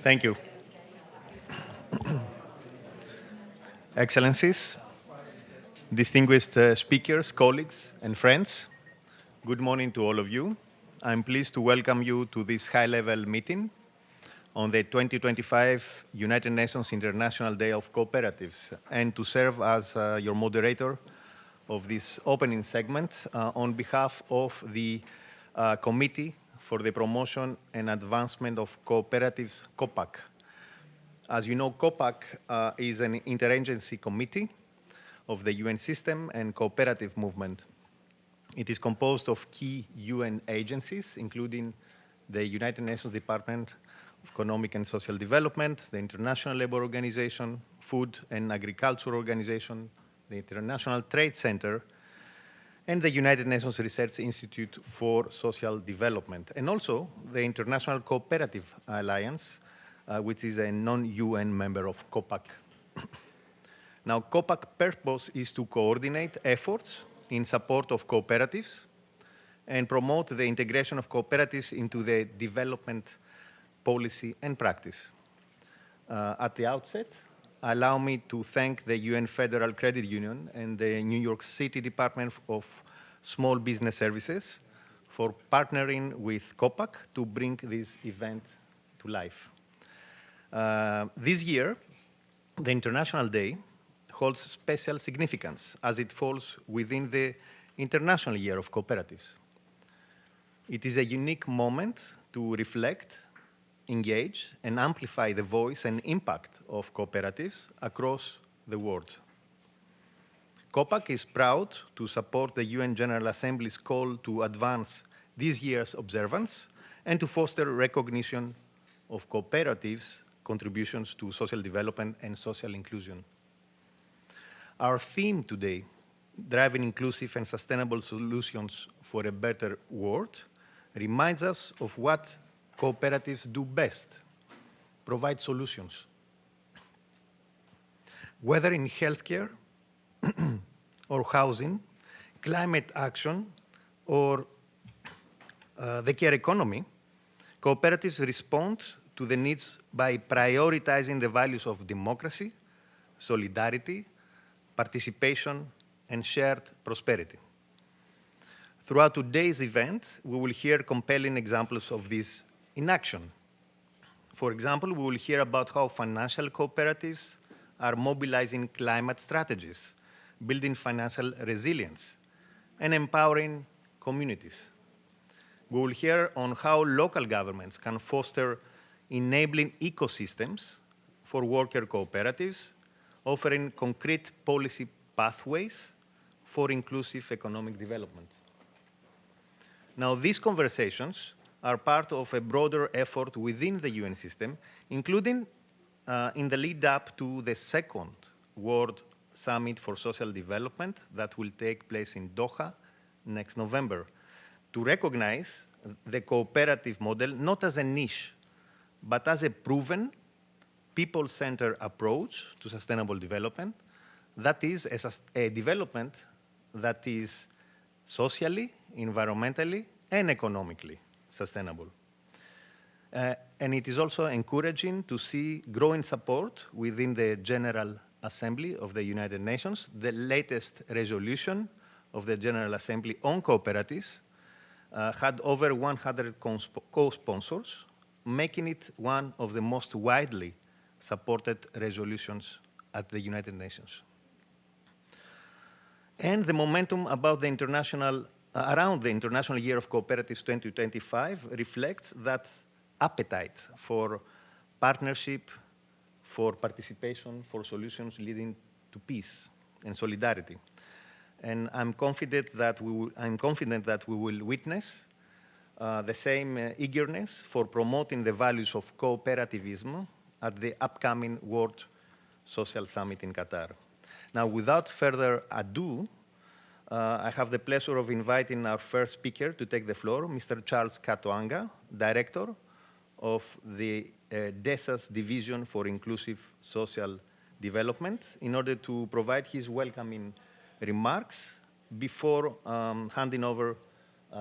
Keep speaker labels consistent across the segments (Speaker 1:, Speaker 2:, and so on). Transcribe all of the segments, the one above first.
Speaker 1: Thank you. Excellencies, distinguished speakers, colleagues, and friends, good morning to all of you. I'm pleased to welcome you to this high-level meeting on the 2025 United Nations International Day of Cooperatives and to serve as your moderator of this opening segment on behalf of the Committee for the Promotion and Advancement of Cooperatives, COPAC. As you know, COPAC is an interagency committee of the UN system and cooperative movement. It is composed of key UN agencies, including the United Nations Department of Economic and Social Development, the International Labour Organization, Food and Agriculture Organization, the International Trade Center, and the United Nations Research Institute for Social Development, and also the International Cooperative Alliance, which is a non-UN member of COPAC. Now, COPAC purpose is to coordinate efforts in support of cooperatives and promote the integration of cooperatives into the development policy and practice. At the outset, allow me to thank the UN Federal Credit Union and the New York City Department of Small Business Services for partnering with COPAC to bring this event to life. This year, the International Day holds special significance as it falls within the International Year of Cooperatives. It is a unique moment to reflect, engage, and amplify the voice and impact of cooperatives across the world. COPAC is proud to support the UN General Assembly's call to advance this year's observance and to foster recognition of cooperatives' contributions to social development and social inclusion. Our theme today, driving inclusive and sustainable solutions for a better world, reminds us of what cooperatives do best: provide solutions. Whether in healthcare or housing, climate action, or the care economy, cooperatives respond to the needs by prioritizing the values of democracy, solidarity, participation, and shared prosperity. Throughout today's event, we will hear compelling examples of this in action. For example, we will hear about how financial cooperatives are mobilizing climate strategies, building financial resilience, and empowering communities. We will hear on how local governments can foster enabling ecosystems for worker cooperatives, offering concrete policy pathways for inclusive economic development. Now, these conversations are part of a broader effort within the UN system, including in the lead up to the second World Summit for Social Development that will take place in Doha next November, to recognize the cooperative model not as a niche, but as a proven, people-centered approach to sustainable development, that is a development that is socially, environmentally, and economically sustainable. And it is also encouraging to see growing support within the General Assembly of the United Nations. The latest resolution of the General Assembly on cooperatives had over 100 co-sponsors, making it one of the most widely supported resolutions at the United Nations. And the momentum about the around the International Year of Cooperatives 2025 reflects that appetite for partnership, for participation, for solutions leading to peace and solidarity. And I'm confident that we will witness the same eagerness for promoting the values of cooperativism at the upcoming World Social Summit in Qatar. Now, without further ado, I have the pleasure of inviting our first speaker to take the floor, Mr. Charles Katoanga, Director of the DESA's Division for Inclusive Social Development, in order to provide his welcoming remarks before handing over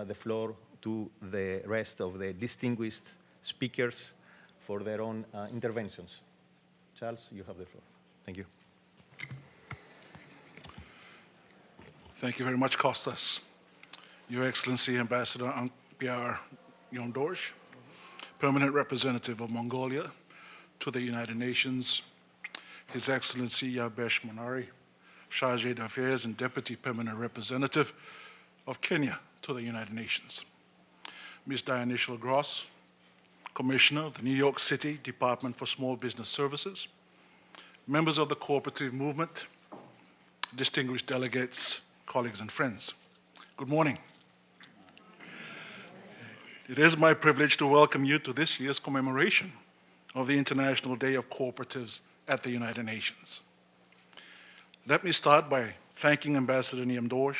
Speaker 1: the floor to the rest of the distinguished speakers for their own interventions. Charles, you have the floor. Thank you.
Speaker 2: Thank you very much, Kostas. Your Excellency, Ambassador Pierre Yondorj, Permanent Representative of Mongolia to the United Nations, His Excellency Yabesh Monari, Chargé d'Affaires and Deputy Permanent Representative of Kenya to the United Nations, Ms. Diane Gross, Commissioner of the New York City Department for Small Business Services, members of the cooperative movement, distinguished delegates, colleagues and friends. Good morning. It is my privilege to welcome you to this year's commemoration of the International Day of Cooperatives at the United Nations. Let me start by thanking Ambassador Nyamdorj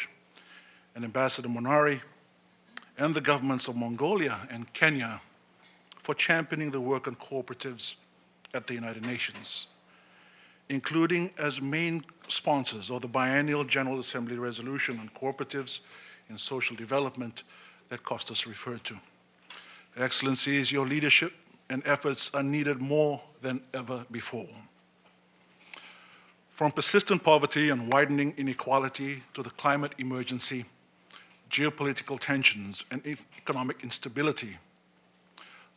Speaker 2: and Ambassador Monari and the governments of Mongolia and Kenya for championing the work on cooperatives at the United Nations, including as main sponsors of the biennial General Assembly resolution on cooperatives in social development that Kostas referred to. Excellencies, your leadership and efforts are needed more than ever before. From persistent poverty and widening inequality to the climate emergency, geopolitical tensions, and economic instability,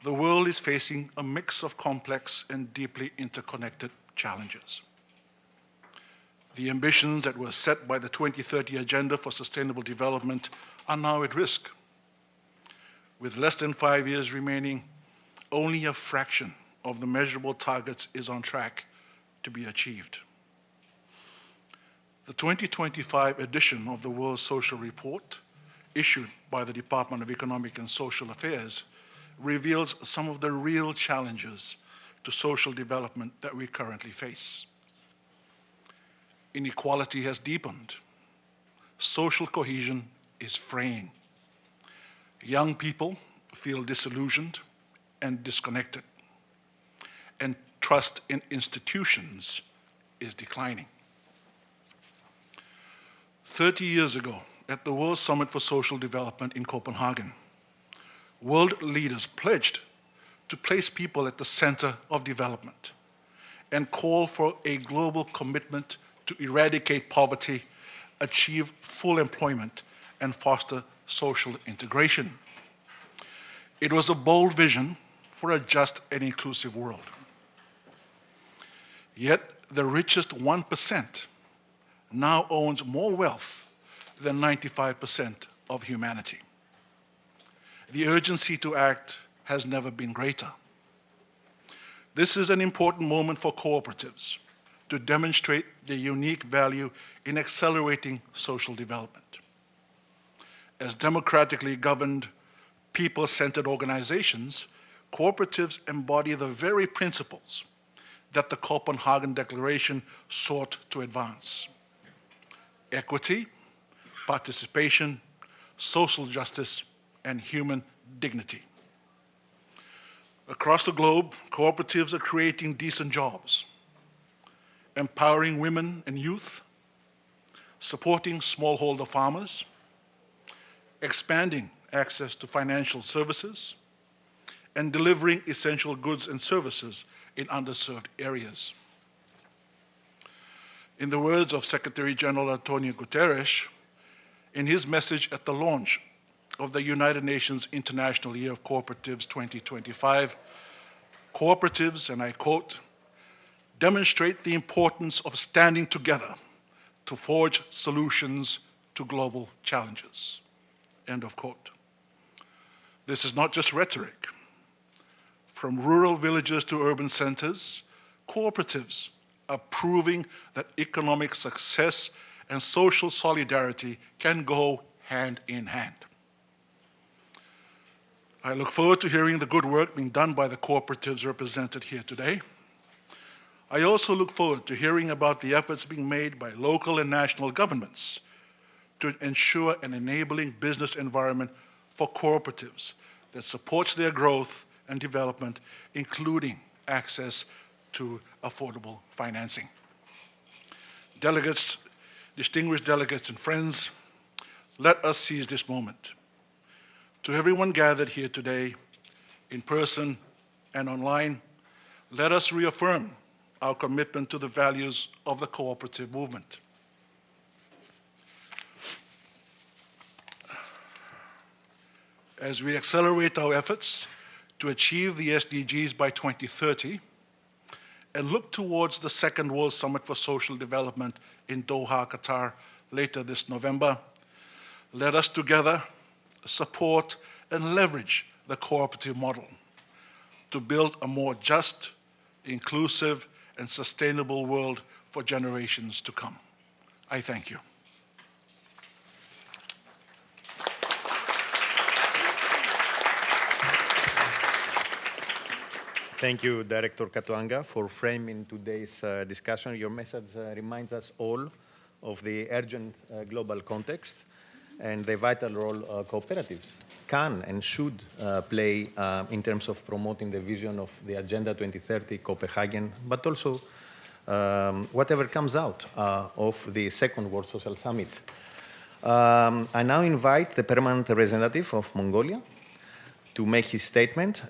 Speaker 2: the world is facing a mix of complex and deeply interconnected challenges. The ambitions that were set by the 2030 Agenda for Sustainable Development are now at risk. With less than 5 years remaining, only a fraction of the measurable targets is on track to be achieved. The 2025 edition of the World Social Report, issued by the Department of Economic and Social Affairs, reveals some of the real challenges to social development that we currently face. Inequality has deepened. Social cohesion is fraying. Young people feel disillusioned and disconnected, and trust in institutions is declining. 30 years ago, at the World Summit for Social Development in Copenhagen, world leaders pledged to place people at the center of development and call for a global commitment to eradicate poverty, achieve full employment, and foster social integration. It was a bold vision for a just and inclusive world. Yet the richest 1% now owns more wealth than 95% of humanity. The urgency to act has never been greater. This is an important moment for cooperatives to demonstrate their unique value in accelerating social development. As democratically governed, people-centered organizations, cooperatives embody the very principles that the Copenhagen Declaration sought to advance: equity, participation, social justice, and human dignity. Across the globe, cooperatives are creating decent jobs, empowering women and youth, supporting smallholder farmers, expanding access to financial services, and delivering essential goods and services in underserved areas. In the words of Secretary General Antonio Guterres, in his message at the launch of the United Nations International Year of Cooperatives 2025, cooperatives, and I quote, demonstrate the importance of standing together to forge solutions to global challenges, end of quote. This is not just rhetoric. From rural villages to urban centers, cooperatives are proving that economic success and social solidarity can go hand in hand. I look forward to hearing the good work being done by the cooperatives represented here today. I also look forward to hearing about the efforts being made by local and national governments to ensure an enabling business environment for cooperatives that supports their growth and development, including access to affordable financing. Delegates, distinguished delegates and friends, let us seize this moment. To everyone gathered here today, in person and online, let us reaffirm our commitment to the values of the cooperative movement. As we accelerate our efforts to achieve the SDGs by 2030 and look towards the Second World Summit for Social Development in Doha, Qatar, later this November, let us together support and leverage the cooperative model to build a more just, inclusive, and sustainable world for generations to come. I thank you.
Speaker 1: Thank you, Director Katuanga, for framing today's discussion. Your message reminds us all of the urgent global context and the vital role cooperatives can and should play in terms of promoting the vision of the Agenda 2030 Copenhagen, but also whatever comes out of the Second World Social Summit. I now invite the permanent representative of Mongolia to make his statement,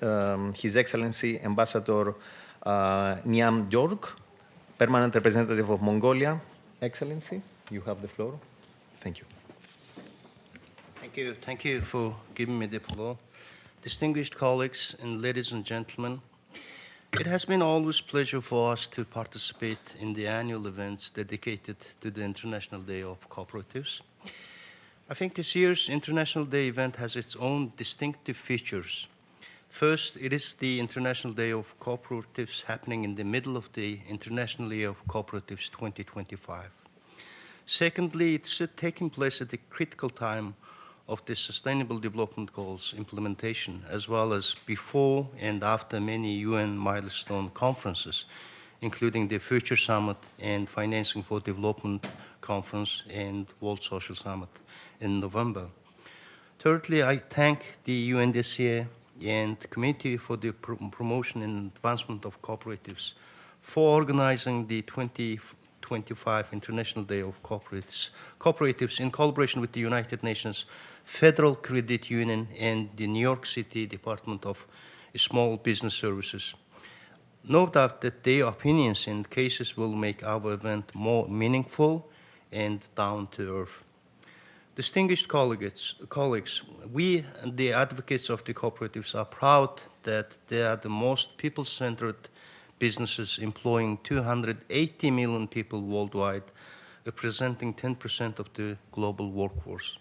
Speaker 1: His Excellency Ambassador Niam Jorg, permanent representative of Mongolia. Excellency, you have the floor. Thank you.
Speaker 3: Thank you for giving me the floor. Distinguished colleagues and ladies and gentlemen, it has been always a pleasure for us to participate in the annual events dedicated to the International Day of Cooperatives. I think this year's International Day event has its own distinctive features. First, it is the International Day of Cooperatives happening in the middle of the International Year of Cooperatives 2025. Secondly, it's taking place at the critical time of the Sustainable Development Goals implementation, as well as before and after many UN milestone conferences, including the Future Summit and Financing for Development Conference and World Social Summit in November. Thirdly, I thank the UNDCA and the Committee for the Promotion and Advancement of Cooperatives for organizing the 2025 International Day of Cooperatives in collaboration with the United Nations Federal Credit Union and the New York City Department of Small Business Services. No doubt that their opinions and cases will make our event more meaningful and down to earth. Distinguished colleagues, we, the advocates of the cooperatives, are proud that they are the most people-centered businesses employing 280 million people worldwide, representing 10% of the global workforce.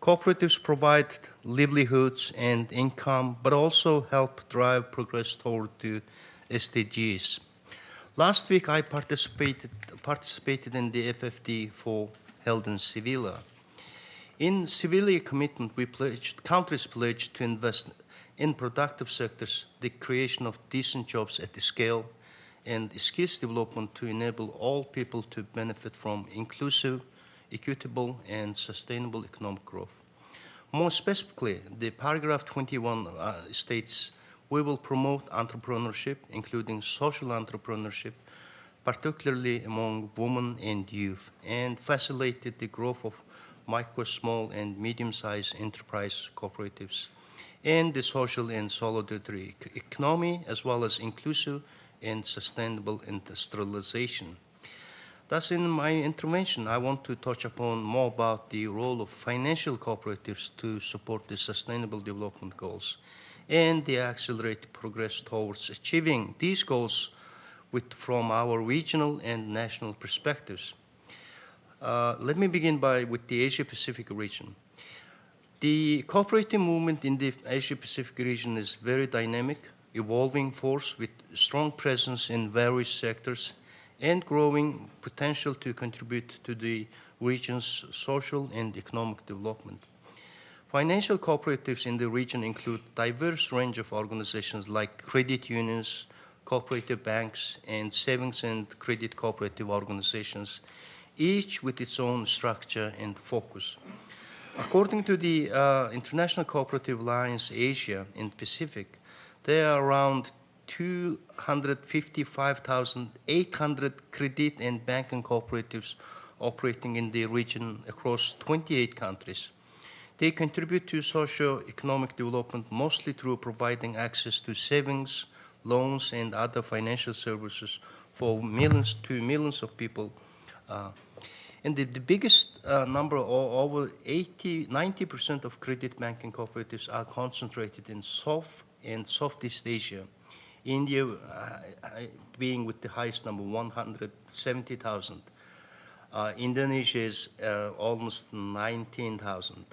Speaker 3: Cooperatives provide livelihoods and income, but also help drive progress toward the SDGs. Last week, I participated in the FFD4 held in Sevilla. In Sevilla commitment, countries pledged to invest in productive sectors, the creation of decent jobs at the scale, and skills development to enable all people to benefit from inclusive, equitable, and sustainable economic growth. More specifically, the paragraph 21 states, we will promote entrepreneurship, including social entrepreneurship, particularly among women and youth, and facilitate the growth of micro, small, and medium-sized enterprise cooperatives, and the social and solidarity economy, as well as inclusive and sustainable industrialization. Thus, in my intervention, I want to touch upon more about the role of financial cooperatives to support the Sustainable Development Goals and the accelerated progress towards achieving these goals from our regional and national perspectives. Let me begin with the Asia-Pacific region. The cooperative movement in the Asia-Pacific region is very dynamic, evolving force with strong presence in various sectors and growing potential to contribute to the region's social and economic development. Financial cooperatives in the region include a diverse range of organizations like credit unions, cooperative banks, and savings and credit cooperative organizations, each with its own structure and focus. According to the International Cooperative Alliance Asia and Pacific, there are around 255,800 credit and banking cooperatives operating in the region across 28 countries. They contribute to socio-economic development mostly through providing access to savings, loans, and other financial services for millions of people. And the biggest number, over 90% of credit banking cooperatives are concentrated in Southeast Asia. India being with the highest number, 170,000. Indonesia is almost 19,000.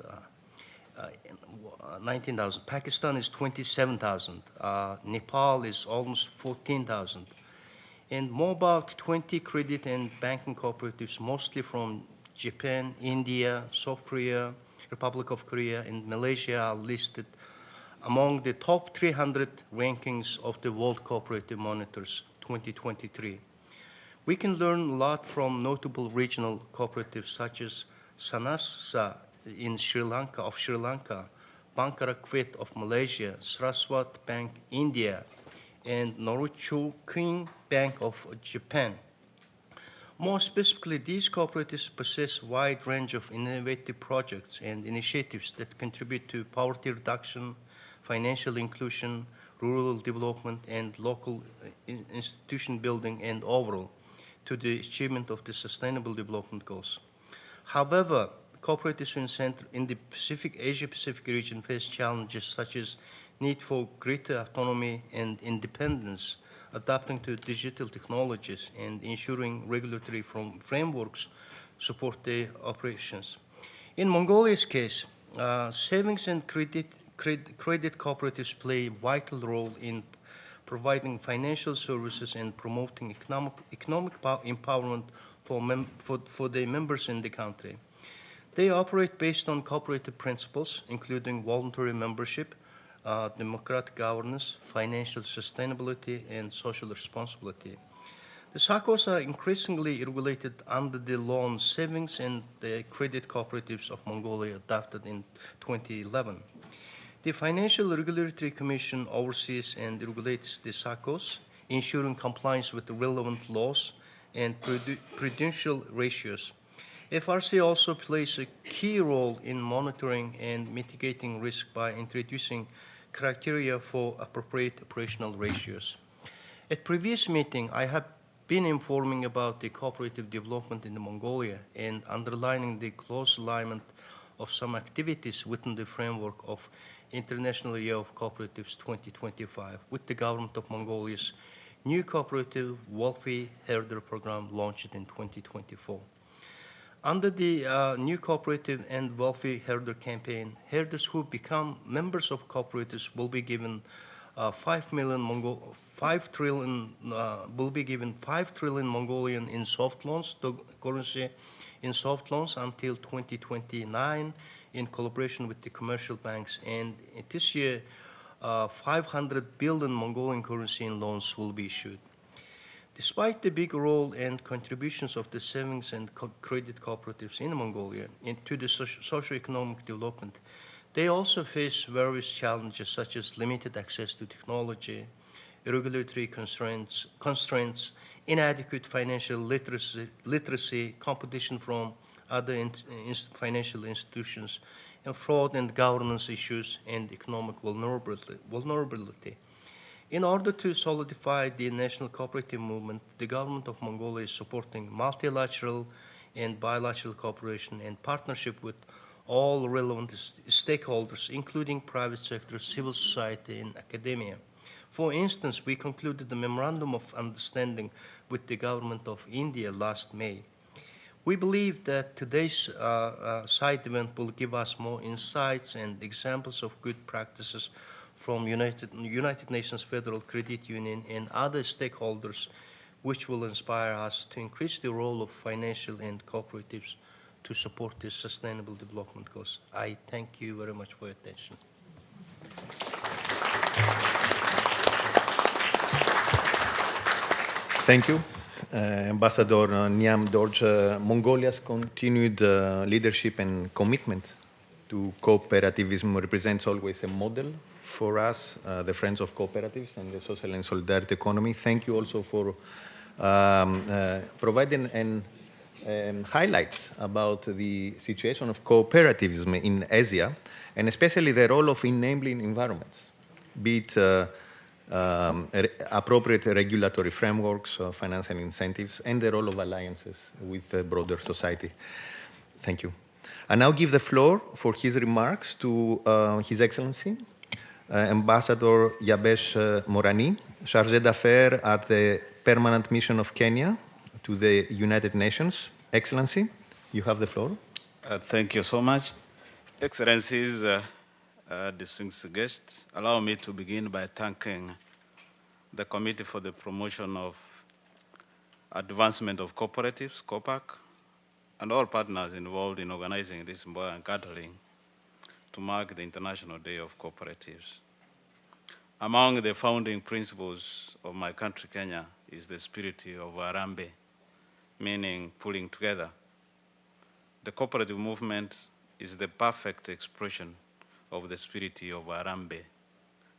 Speaker 3: 19,000. Pakistan is 27,000. Nepal is almost 14,000. And more about 20 credit and banking cooperatives, mostly from Japan, India, South Korea, Republic of Korea, and Malaysia, are listed among the top 300 rankings of the World Cooperative Monitors 2023. We can learn a lot from notable regional cooperatives such as Sanasa in Sri Lanka, Bangkara Kwet of Malaysia, Saraswat Bank India, and Norinchukin Bank of Japan. More specifically, these cooperatives possess a wide range of innovative projects and initiatives that contribute to poverty reduction, financial inclusion, rural development, and local institution building, and overall to the achievement of the Sustainable Development Goals. However, cooperatives in the Asia-Pacific region face challenges such as need for greater autonomy and independence, adapting to digital technologies, and ensuring regulatory frameworks support their operations. In Mongolia's case, savings and credit cooperatives play a vital role in providing financial services and promoting economic empowerment for their members in the country. They operate based on cooperative principles, including voluntary membership, democratic governance, financial sustainability, and social responsibility. The SACCOs are increasingly regulated under the Loan, Savings, and the Credit Cooperatives of Mongolia adopted in 2011. The Financial Regulatory Commission oversees and regulates the SACCOs, ensuring compliance with the relevant laws and prudential ratios. FRC also plays a key role in monitoring and mitigating risk by introducing criteria for appropriate operational ratios. At previous meeting, I have been informing about the cooperative development in Mongolia and underlining the close alignment of some activities within the framework of International Year of Cooperatives 2025 with the government of Mongolia's new cooperative Welfare Herder program launched in 2024. Under the new cooperative and welfare herder campaign, herders who become members of cooperatives will be given 5 trillion Mongolian in soft loans, the currency in soft loans until 2029 in collaboration with the commercial banks. And this year, 500 billion Mongolian currency in loans will be issued. Despite the big role and contributions of the savings and credit cooperatives in Mongolia into the socio-economic development, they also face various challenges such as limited access to technology, regulatory constraints, inadequate financial literacy, competition from other financial institutions, and fraud and governance issues, and economic vulnerability. In order to solidify the national cooperative movement, the government of Mongolia is supporting multilateral and bilateral cooperation and partnership with all relevant stakeholders, including private sector, civil society, and academia. For instance, we concluded the Memorandum of Understanding with the government of India last May. We believe that today's side event will give us more insights and examples of good practices from United Nations Federal Credit Union and other stakeholders, which will inspire us to increase the role of financial and cooperatives to support the sustainable development goals. I thank you very much for your attention.
Speaker 1: Thank you, Ambassador Niam Dorje. Mongolia's continued leadership and commitment to cooperativism represents always a model for us, the Friends of Cooperatives and the Social and Solidarity Economy. Thank you also for providing an highlights about the situation of cooperativism in Asia, and especially the role of enabling environments, be it appropriate regulatory frameworks, financial incentives, and the role of alliances with the broader society. Thank you. I now give the floor for his remarks to His Excellency, Ambassador Yabesh Morani, Chargé d'Affaires at the Permanent Mission of Kenya to the United Nations. Excellency, you have the floor.
Speaker 4: Thank you so much. Excellencies, distinguished guests, allow me to begin by thanking the Committee for the Promotion of Advancement of Cooperatives, COPAC, and all partners involved in organizing this important gathering to mark the International Day of Cooperatives. Among the founding principles of my country, Kenya, is the spirit of Harambee, meaning pulling together. The cooperative movement is the perfect expression of the spirit of Harambee,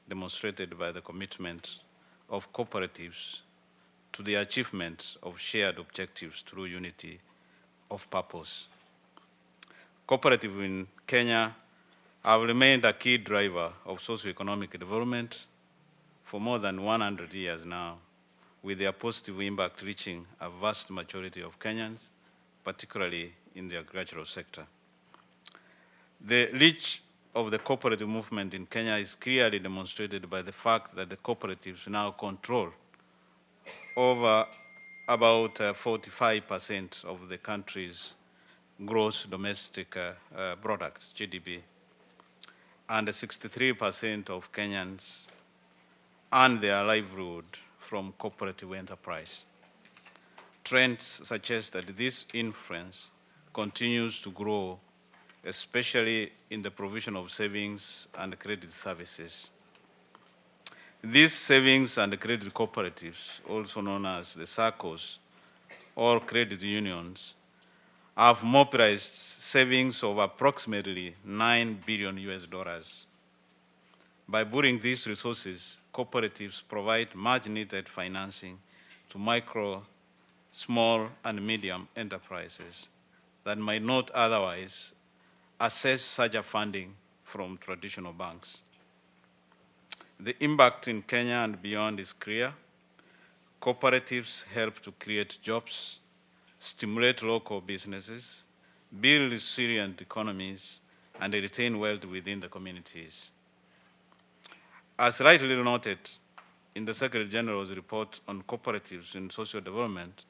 Speaker 4: demonstrated by the commitment of cooperatives to the achievement of shared objectives through unity of purpose. Cooperatives in Kenya have remained a key driver of socio-economic development for more than 100 years now, with their positive impact reaching a vast majority of Kenyans, particularly in the agricultural sector. The reach of the cooperative movement in Kenya is clearly demonstrated by the fact that the cooperatives now control over about 45% of the country's gross domestic product, GDP, and 63% of Kenyans earn their livelihood from cooperative enterprise. Trends suggest that this influence continues to grow, especially in the provision of savings and credit services. These savings and credit cooperatives, also known as the SACCOs or credit unions, have mobilized savings of approximately $9 billion US. By pooling these resources, cooperatives provide much-needed financing to micro, small, and medium enterprises that might not otherwise access such a funding from traditional banks. The impact in Kenya and beyond is clear. Cooperatives help to create jobs, stimulate local businesses, build resilient economies, and retain wealth within the communities. As rightly noted in the Secretary General's report on cooperatives in social development,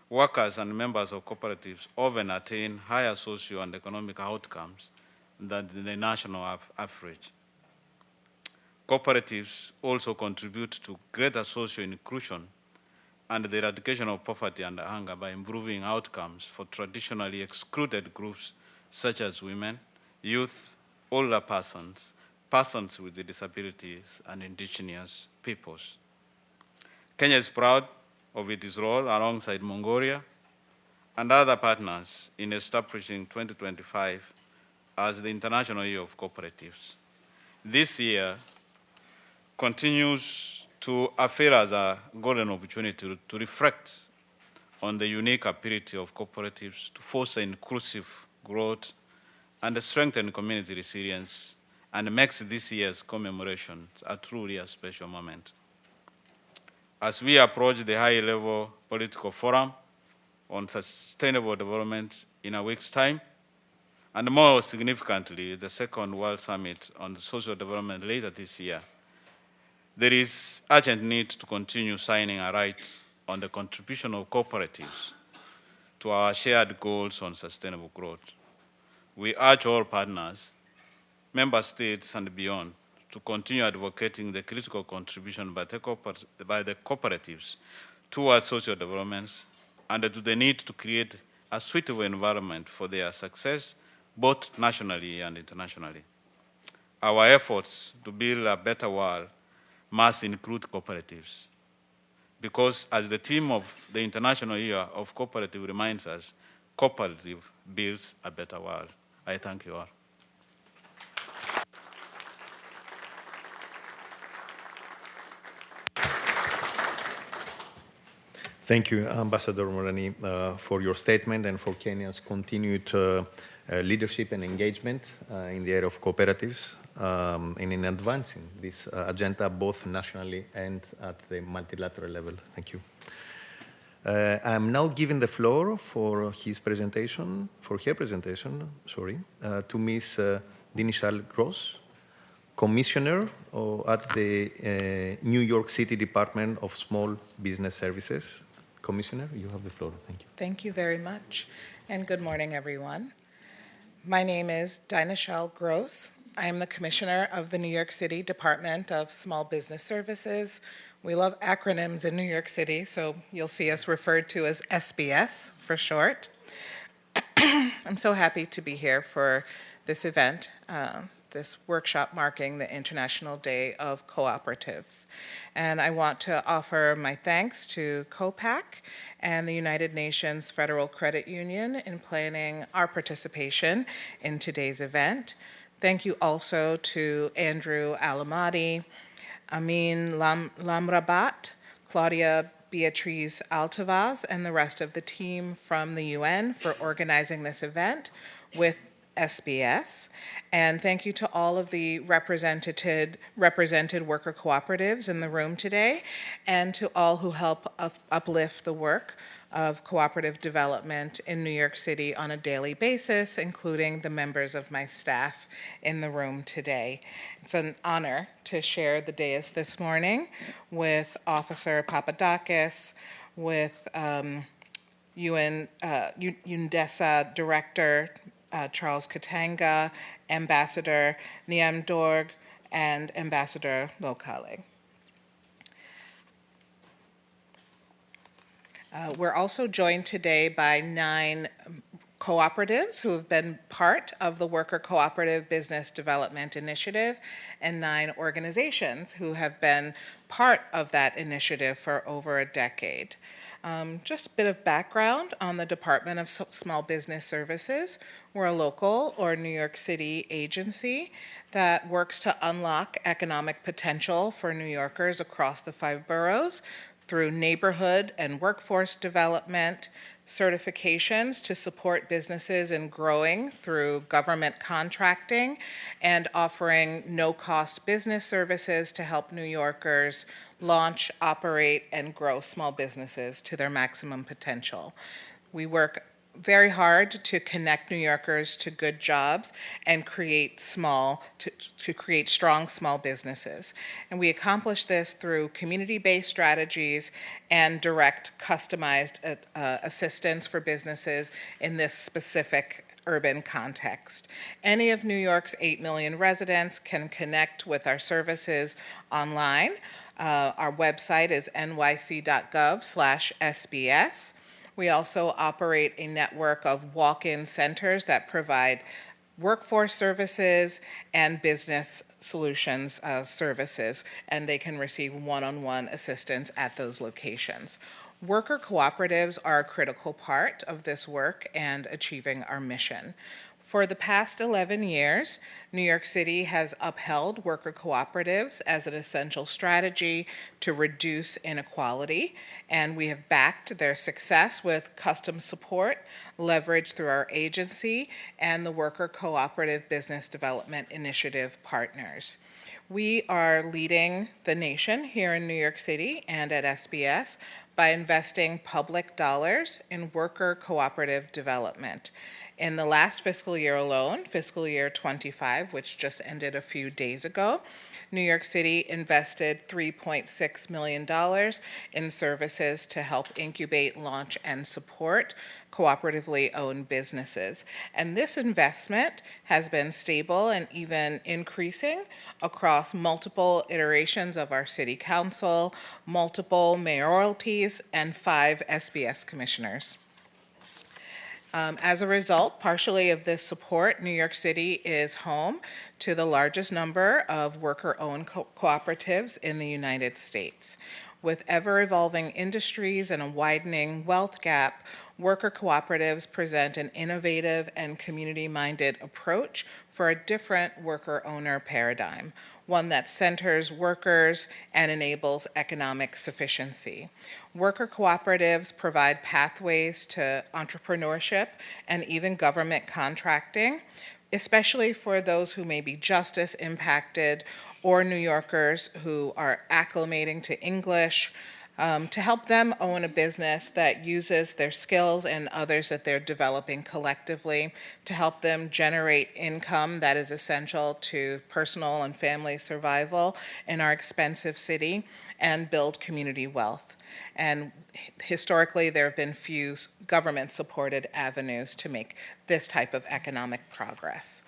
Speaker 4: workers and members of cooperatives often attain higher social and economic outcomes than the national average. Cooperatives also contribute to greater social inclusion and the eradication of poverty and hunger by improving outcomes for traditionally excluded groups such as women, youth, older persons, persons with disabilities, and indigenous peoples. Kenya is proud of its role alongside Mongolia and other partners in establishing 2025 as the International Year of Cooperatives. This year continues to afford us a golden opportunity to reflect on the unique ability of cooperatives to foster inclusive growth and strengthen community resilience, and makes this year's commemoration a truly a special moment. As we approach the high-level political forum on sustainable development in a week's time, and more significantly, the second World Summit on Social Development later this year, there is urgent need to continue shining a light on the contribution of cooperatives to our shared goals on sustainable growth. We urge all partners, member states and beyond, to continue advocating the critical contribution by the cooperatives towards social developments and to the need to create a suitable environment for their success, both nationally and internationally. Our efforts to build a better world must include cooperatives, because as the theme of the International Year of Cooperative reminds us, cooperative builds a better world. I thank you all.
Speaker 1: Thank you, Ambassador Morani, for your statement and for Kenya's continued leadership and engagement in the area of cooperatives and in advancing this agenda both nationally and at the multilateral level. Thank you. I'm now giving the floor for her presentation, to Ms. Dinishal Gross, Commissioner at the New York City Department of Small Business Services. Commissioner, you have the floor. Thank you.
Speaker 5: Thank you very much, and good morning, everyone. My name is Dinishal Gross. I am the Commissioner of the New York City Department of Small Business Services. We love acronyms in New York City, so you'll see us referred to as SBS for short. I'm so happy to be here for this event, this workshop marking the International Day of Cooperatives. And I want to offer my thanks to COPAC and the United Nations Federal Credit Union in planning our participation in today's event. Thank you also to Andrew Alamati, Amin Lamrabat, Claudia Beatriz Altavaz, and the rest of the team from the UN for organizing this event with SBS. And thank you to all of the represented worker cooperatives in the room today, and to all who help uplift the work of cooperative development in New York City on a daily basis, including the members of my staff in the room today. It's an honor to share the dais this morning with Officer Papadakis, with UNDESA Director Charles Katanga, Ambassador Niam Dorg, and Ambassador Lokale. We're also joined today by 9 cooperatives who have been part of the Worker Cooperative Business Development Initiative, and 9 organizations who have been part of that initiative for over a decade. Just a bit of background on the Department of Small Business Services. We're a local or New York City agency that works to unlock economic potential for New Yorkers across the 5 boroughs through neighborhood and workforce development, certifications to support businesses in growing through government contracting, and offering no-cost business services to help New Yorkers launch, operate, and grow small businesses to their maximum potential. We work very hard to connect New Yorkers to good jobs and create create strong small businesses. And we accomplish this through community-based strategies and direct customized assistance for businesses in this specific urban context. Any of New York's 8 million residents can connect with our services online. Our website is nyc.gov/SBS. We also operate a network of walk-in centers that provide workforce services and business solutions services, and they can receive one-on-one assistance at those locations. Worker cooperatives are a critical part of this work and achieving our mission. For the past 11 years, New York City has upheld worker cooperatives as an essential strategy to reduce inequality, and we have backed their success with custom support leveraged through our agency and the Worker Cooperative Business Development Initiative partners. We are leading the nation here in New York City and at SBS by investing public dollars in worker cooperative development. In the last fiscal year alone, fiscal year 25, which just ended a few days ago, New York City invested $3.6 million in services to help incubate, launch, and support cooperatively owned businesses. And this investment has been stable and even increasing across multiple iterations of our city council, multiple mayoralties, and 5 SBS commissioners. As a result, partially of this support, New York City is home to the largest number of worker-owned cooperatives in the United States. With ever-evolving industries and a widening wealth gap, worker cooperatives present an innovative and community-minded approach for a different worker-owner paradigm, one that centers workers and enables economic sufficiency. Worker cooperatives provide pathways to entrepreneurship and even government contracting, especially for those who may be justice impacted or New Yorkers who are acclimating to English, to help them own a business that uses their skills and others that they're developing collectively to help them generate income that is essential to personal and family survival in our expensive city and build community wealth. And historically, there have been few government-supported avenues to make this type of economic progress.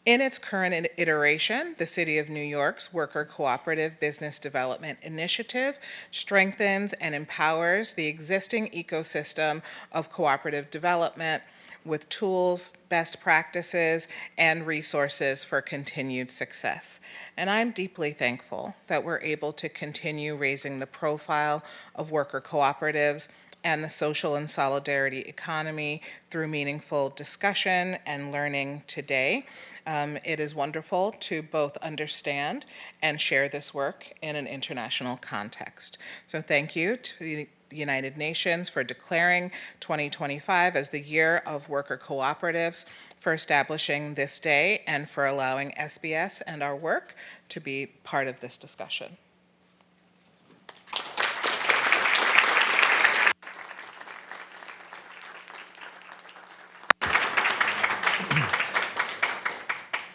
Speaker 5: In its current iteration, the City of New York's Worker Cooperative Business Development Initiative strengthens and empowers the existing ecosystem of cooperative development with tools, best practices, and resources for continued success. And I'm deeply thankful that we're able to continue raising the profile of worker cooperatives and the social and solidarity economy through meaningful discussion and learning today. It is wonderful to both understand and share this work in an international context. So thank you to the United Nations for declaring 2025 as the Year of Worker Cooperatives, for establishing this day, and for allowing SBS and our work to be part of this discussion.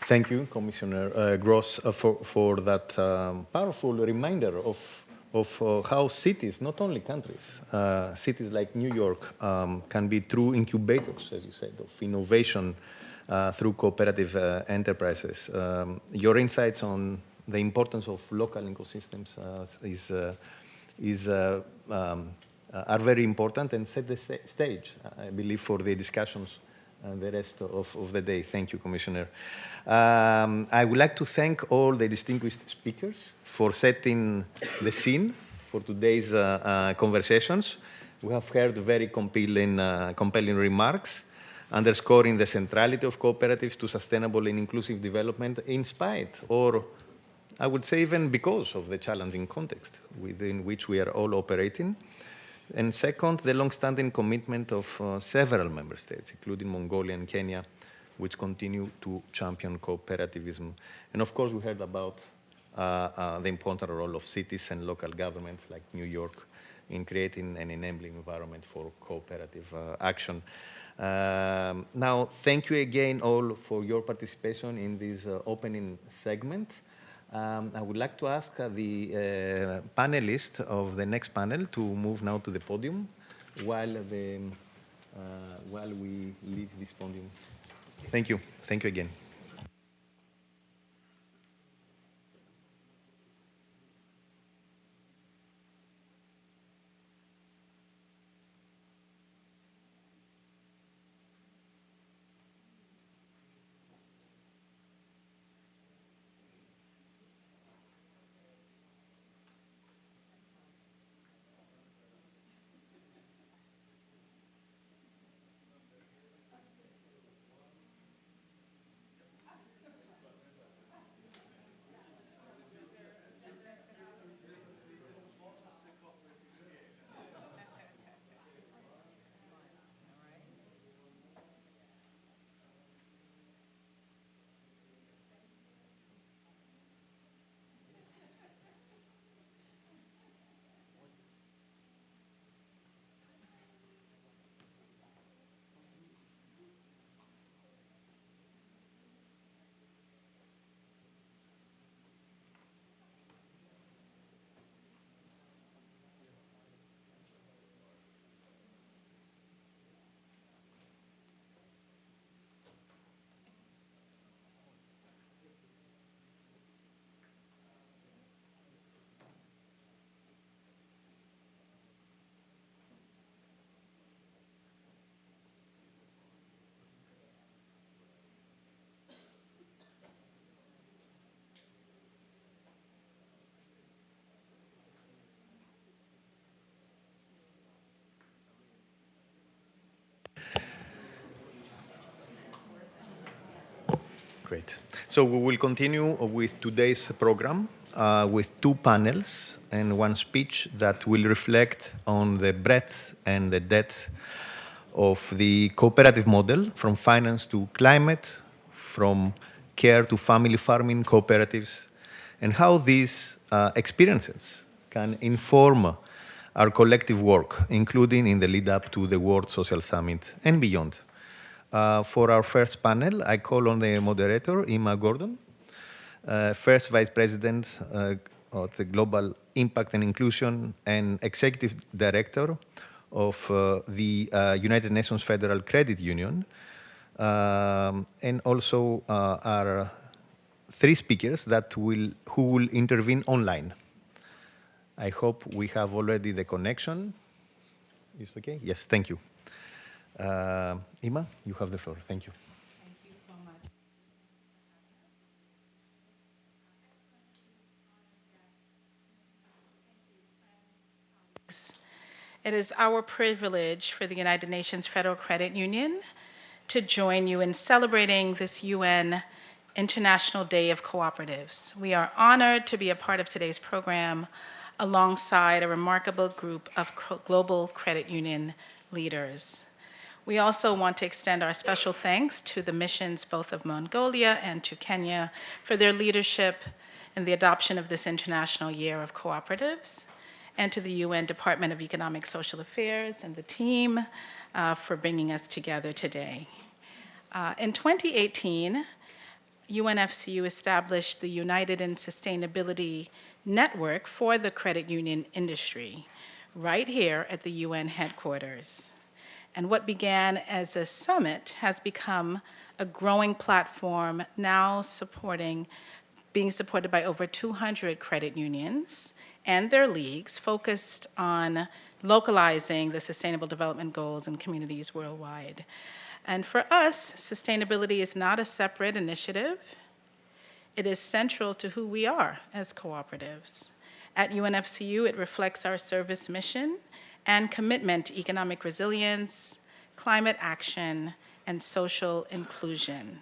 Speaker 1: Thank you, Commissioner Gross, for that powerful reminder of how cities, not only countries, cities like New York can be true incubators, as you said, of innovation through cooperative enterprises. Your insights on the importance of local ecosystems are very important and set the stage, I believe, for the discussions and the rest of the day. Thank you, Commissioner. I would like to thank all the distinguished speakers for setting the scene for today's conversations. We have heard very compelling remarks, underscoring the centrality of cooperatives to sustainable and inclusive development in spite, or I would say even because of the challenging context within which we are all operating. And second, the long-standing commitment of several member states, including Mongolia and Kenya, which continue to champion cooperativism. And of course, we heard about the important role of cities and local governments like New York in creating an enabling environment for cooperative action. Now, thank you again all for your participation in this opening segment. I would like to ask the panelists of the next panel to move now to the podium while we leave this podium. Thank you. Thank you again. Great. So we will continue with today's program with two panels and one speech that will reflect on the breadth and the depth of the cooperative model, from finance to climate, from care to family farming cooperatives, and how these experiences can inform our collective work, including in the lead up to the World Social Summit and beyond. For our first panel, I call on the moderator, Emma Gordon, First Vice President of the Global Impact and Inclusion and Executive Director of the United Nations Federal Credit Union, and also our three speakers who will intervene online. I hope we have already the connection. Is it okay? Yes, thank you. Emma, you have the floor. Thank you.
Speaker 6: Thank you so much. It is our privilege for the United Nations Federal Credit Union to join you in celebrating this UN International Day of Cooperatives. We are honored to be a part of today's program alongside a remarkable group of global credit union leaders. We also want to extend our special thanks to the missions both of Mongolia and to Kenya for their leadership in the adoption of this International Year of Cooperatives, and to the UN Department of Economic Social Affairs and the team for bringing us together today. In 2018, UNFCU established the United in Sustainability Network for the credit union industry, right here at the UN headquarters. And what began as a summit has become a growing platform, now being supported by over 200 credit unions and their leagues, focused on localizing the Sustainable Development Goals in communities worldwide. And for us, sustainability is not a separate initiative. It is central to who we are as cooperatives. At UNFCU, it reflects our service mission and commitment to economic resilience, climate action, and social inclusion.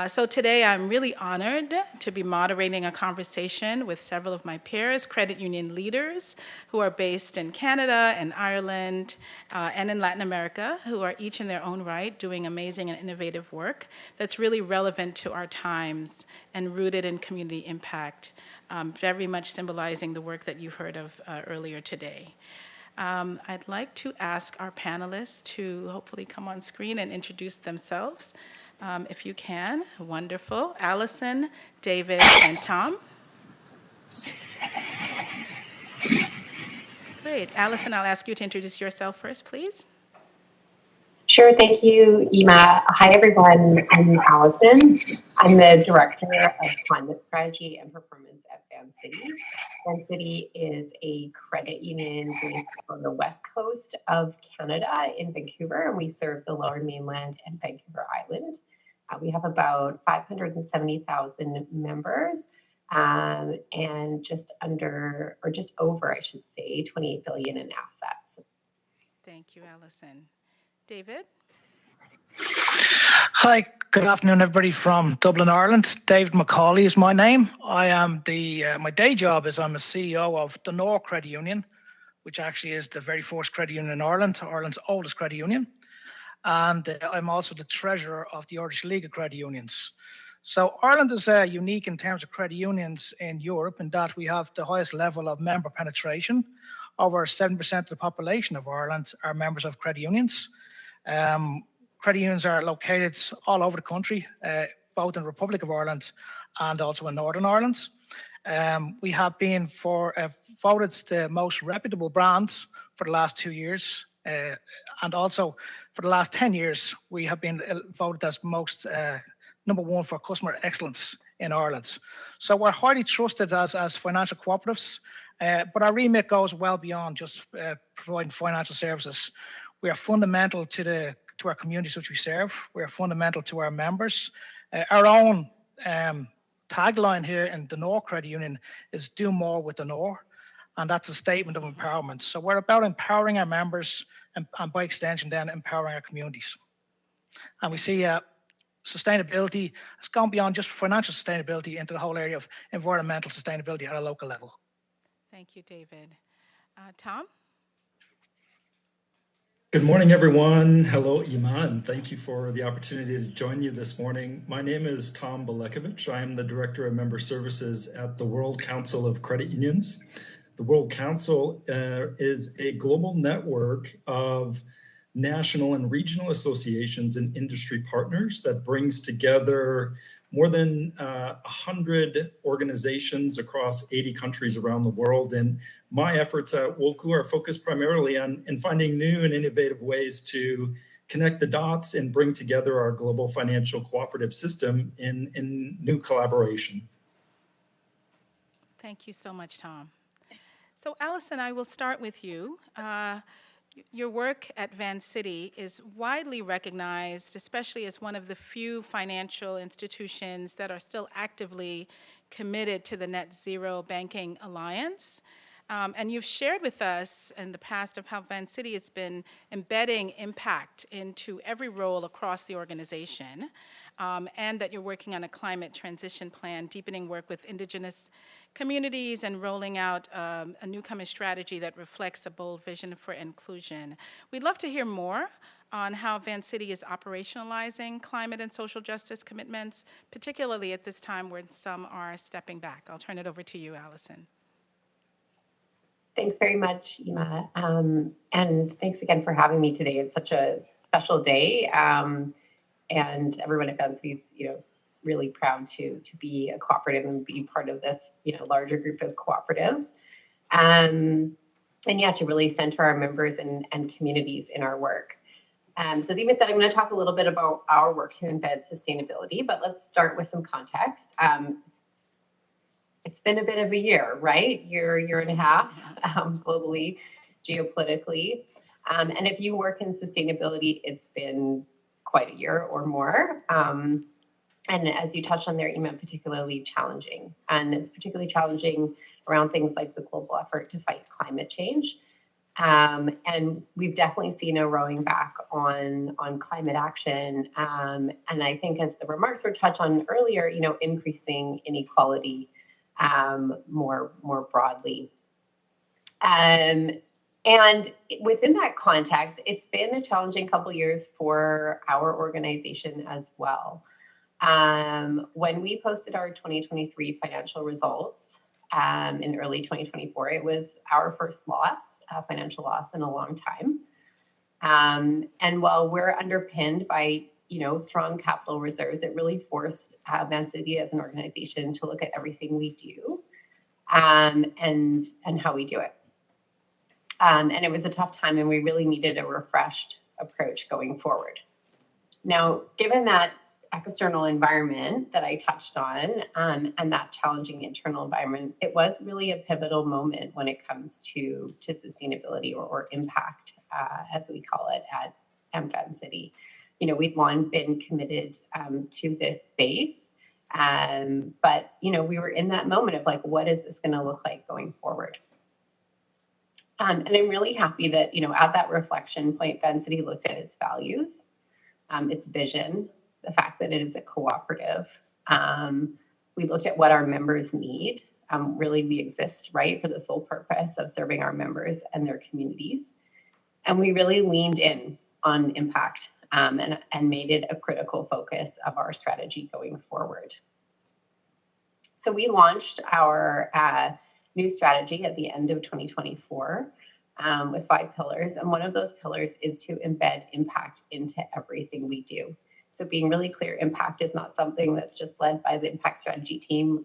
Speaker 6: So today I'm really honored to be moderating a conversation with several of my peers, credit union leaders who are based in Canada and Ireland and in Latin America, who are each in their own right doing amazing and innovative work that's really relevant to our times and rooted in community impact, very much symbolizing the work that you heard of earlier today. I'd like to ask our panelists to hopefully come on screen and introduce themselves. If you can, wonderful. Allison, David, and Tom. Great. Allison, I'll ask you to introduce yourself first, please.
Speaker 7: Sure, thank you, Emma. Hi, everyone. I'm Allison. I'm the Director of Climate Strategy and Performance at Van City. Van City is a credit union based on the west coast of Canada in Vancouver, and we serve the Lower Mainland and Vancouver Island. We have about 570,000 members and just over, I should say, 28 billion in assets.
Speaker 6: Thank you, Allison. David?
Speaker 8: Hi, good afternoon, everybody from Dublin, Ireland. David McCauley is my name. I am my day job is I'm a CEO of the North Credit Union, which actually is the very first credit union in Ireland, Ireland's oldest credit union. And I'm also the treasurer of the Irish League of Credit Unions. So Ireland is unique in terms of credit unions in Europe in that we have the highest level of member penetration. Over 7% of the population of Ireland are members of credit unions. Credit unions are located all over the country, both in the Republic of Ireland and also in Northern Ireland. We have been voted the most reputable brands for the last 2 years. And also for the last 10 years, we have been voted as most number one for customer excellence in Ireland. So we're highly trusted as financial cooperatives, but our remit goes well beyond just providing financial services. We are fundamental to our communities which we serve. We are fundamental to our members. Our own tagline here in the North Credit Union is "Do more with the North," and that's a statement of empowerment. So we're about empowering our members and by extension then empowering our communities. And we see sustainability has gone beyond just financial sustainability into the whole area of environmental sustainability at a local level.
Speaker 6: Thank you, David. Tom?
Speaker 9: Good morning, everyone. Hello, Ima, and thank you for the opportunity to join you this morning. My name is Tom Belekovich. I am the Director of Member Services at the World Council of Credit Unions. The World Council is a global network of national and regional associations and industry partners that brings together more than 100 organizations across 80 countries around the world. And my efforts at WOCU are focused primarily on finding new and innovative ways to connect the dots and bring together our global financial cooperative system in new collaboration.
Speaker 6: Thank you so much, Tom. So, Allison, I will start with you. Your work at Vancity is widely recognized, especially as one of the few financial institutions that are still actively committed to the Net Zero Banking Alliance. And you've shared with us in the past of how Vancity has been embedding impact into every role across the organization, and that you're working on a climate transition plan, deepening work with Indigenous communities, and rolling out a newcomer strategy that reflects a bold vision for inclusion. We'd love to hear more on how Vancity is operationalizing climate and social justice commitments, particularly at this time when some are stepping back. I'll turn it over to you, Allison.
Speaker 7: Thanks very much, Ima. And thanks again for having me today. It's such a special day. And everyone at Vancity is, really proud to be a cooperative and be part of this, larger group of cooperatives. And yeah, to really center our members and communities in our work. So as Ima said, I'm going to talk a little bit about our work to embed sustainability, but let's start with some context. It's been a bit of a year, right? Year and a half, globally, geopolitically. And if you work in sustainability, it's been quite a year or more. And as you touched on there, Ima, particularly challenging. And it's particularly challenging around things like the global effort to fight climate change. And we've definitely seen a rowing back on climate action. And I think as the remarks were touched on earlier, increasing inequality more broadly. And within that context, it's been a challenging couple years for our organization as well. When we posted our 2023 financial results in early 2024, it was our first financial loss in a long time. And while we're underpinned by strong capital reserves, it really forced Vancity as an organization to look at everything we do and how we do it. And it was a tough time, and we really needed a refreshed approach going forward. Now, given that external environment that I touched on and that challenging internal environment, it was really a pivotal moment when it comes to sustainability or impact, as we call it at Vancity. We've long been committed to this space, but we were in that moment of like, what is this going to look like going forward? And I'm really happy that at that reflection point, Vancity looked at its values, its vision, the fact that it is a cooperative. We looked at what our members need. Really, we exist, right, for the sole purpose of serving our members and their communities. And we really leaned in on impact and made it a critical focus of our strategy going forward. So we launched our new strategy at the end of 2024 with 5 pillars. And one of those pillars is to embed impact into everything we do. So being really clear, impact is not something that's just led by the impact strategy team,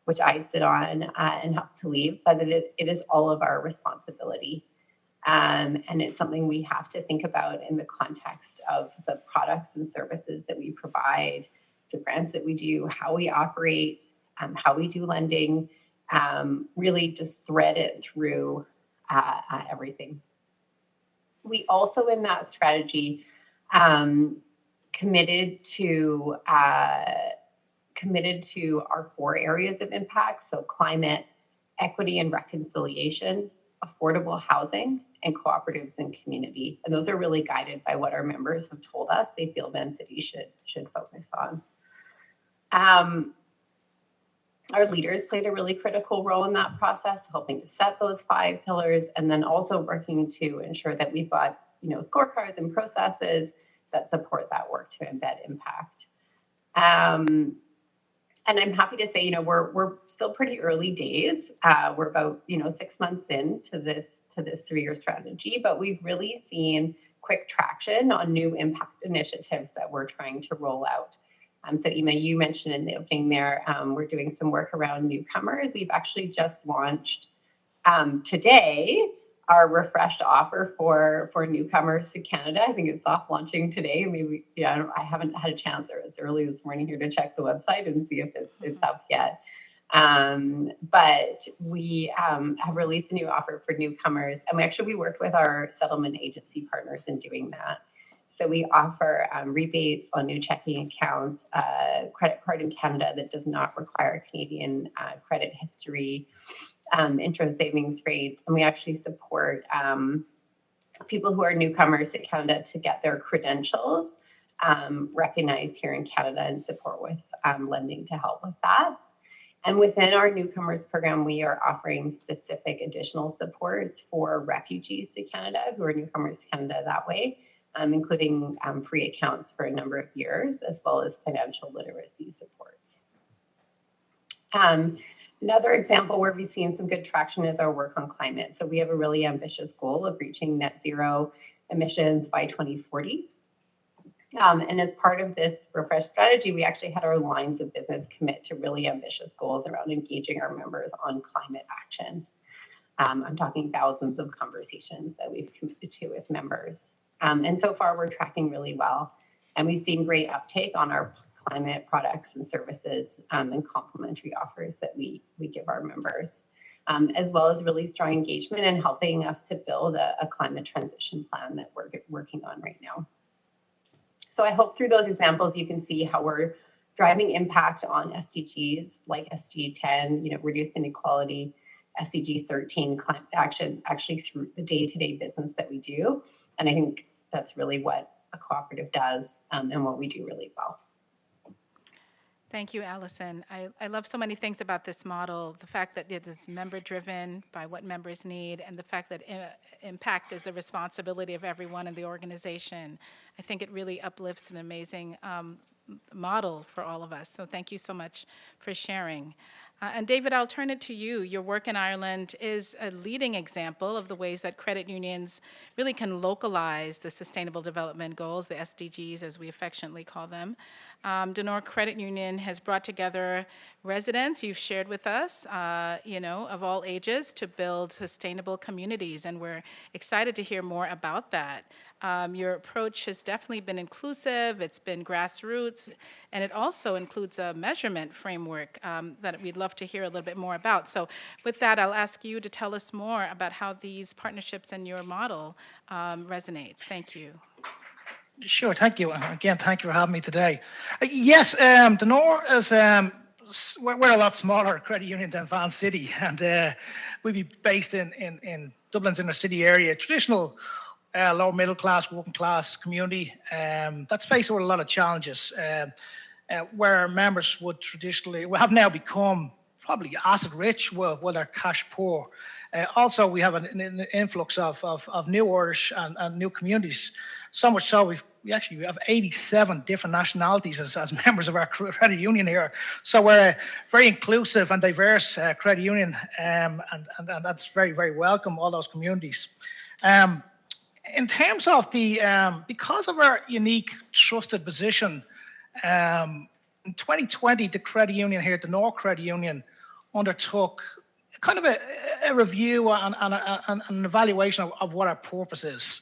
Speaker 7: which I sit on and help to lead, but it is all of our responsibility. And it's something we have to think about in the context of the products and services that we provide, the grants that we do, how we operate, how we do lending, really just thread it through everything. We also, in that strategy, committed to our 4 areas of impact. So climate, equity and reconciliation, affordable housing, and cooperatives and community. And those are really guided by what our members have told us they feel Vancity should focus on. Our leaders played a really critical role in that process, helping to set those 5 pillars, and then also working to ensure that we've got, scorecards and processes that support that work to embed impact. And I'm happy to say, we're still pretty early days. We're about, 6 months into this 3-year strategy, but we've really seen quick traction on new impact initiatives that we're trying to roll out. So Ima, you mentioned in the opening there, we're doing some work around newcomers. We've actually just launched today our refreshed offer for newcomers to Canada. I think it's soft launching today. Maybe, I haven't had a chance, or it's early this morning here, to check the website and see if it's up yet. But we have released a new offer for newcomers, and we worked with our settlement agency partners in doing that. So we offer rebates on new checking accounts, credit card in Canada that does not require Canadian credit history, intro savings rates, and we actually support people who are newcomers to Canada to get their credentials recognized here in Canada, and support with lending to help with that. And within our newcomers program, we are offering specific additional supports for refugees to Canada who are newcomers to Canada that way, including free accounts for a number of years, as well as financial literacy supports. Another example where we've seen some good traction is our work on climate. So we have a really ambitious goal of reaching net zero emissions by 2040. And as part of this refreshed strategy, we actually had our lines of business commit to really ambitious goals around engaging our members on climate action. I'm talking thousands of conversations that we've committed to with members. And so far, we're tracking really well. And we've seen great uptake on our climate products and services and complementary offers that we give our members, as well as really strong engagement in helping us to build a climate transition plan that we're working on right now. So I hope through those examples, you can see how we're driving impact on SDGs like SDG 10, reduced inequality, SDG 13, climate action, actually through the day-to-day business that we do. And I think that's really what a cooperative does and what we do really well.
Speaker 6: Thank you, Allison. I love so many things about this model. The fact that it is member-driven by what members need, and the fact that impact is the responsibility of everyone in the organization. I think it really uplifts an amazing model for all of us. So thank you so much for sharing. And David, I'll turn it to you. Your work in Ireland is a leading example of the ways that credit unions really can localize the Sustainable Development Goals, the SDGs as we affectionately call them. Donor Credit Union has brought together residents, you've shared with us, of all ages, to build sustainable communities, and we're excited to hear more about that. Your approach has definitely been inclusive, it's been grassroots, and it also includes a measurement framework that we'd love to hear a little bit more about. So with that, I'll ask you to tell us more about how these partnerships and your model resonates. Thank you.
Speaker 8: Sure, thank you. Again, thank you for having me today. Yes, Donor is, we're a lot smaller credit union than Vancity, and we'll be based in Dublin's inner city area, traditional lower middle class, working class community that's faced with a lot of challenges, where our members would traditionally, have now become probably asset rich while they're cash poor. Also, we have an influx of new orders and new communities. So much so, we have 87 different nationalities as members of our credit union here. So we're a very inclusive and diverse credit union, and that's very, very welcome, all those communities. In terms of because of our unique trusted position, in 2020, the credit union here, the Donor Credit Union, undertook kind of a review and an evaluation of what our purpose is.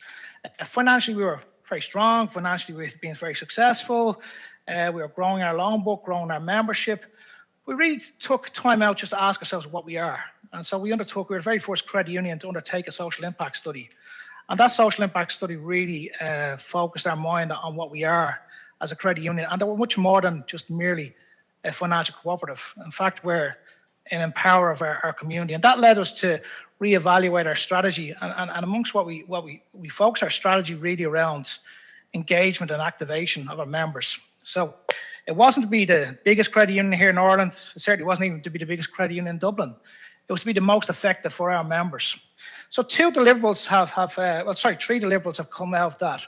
Speaker 8: Financially, we were very strong. Financially, we've been very successful. We were growing our loan book, growing our membership. We really took time out just to ask ourselves what we are. And so we were the very first credit union to undertake a social impact study. And that social impact study really focused our mind on what we are as a credit union. And they were much more than just merely a financial cooperative. In fact, we're and empower of our community. And that led us to reevaluate our strategy. And amongst what we focus our strategy really around engagement and activation of our members. So it wasn't to be the biggest credit union here in Ireland. It certainly wasn't even to be the biggest credit union in Dublin. It was to be the most effective for our members. So three deliverables have come out of that.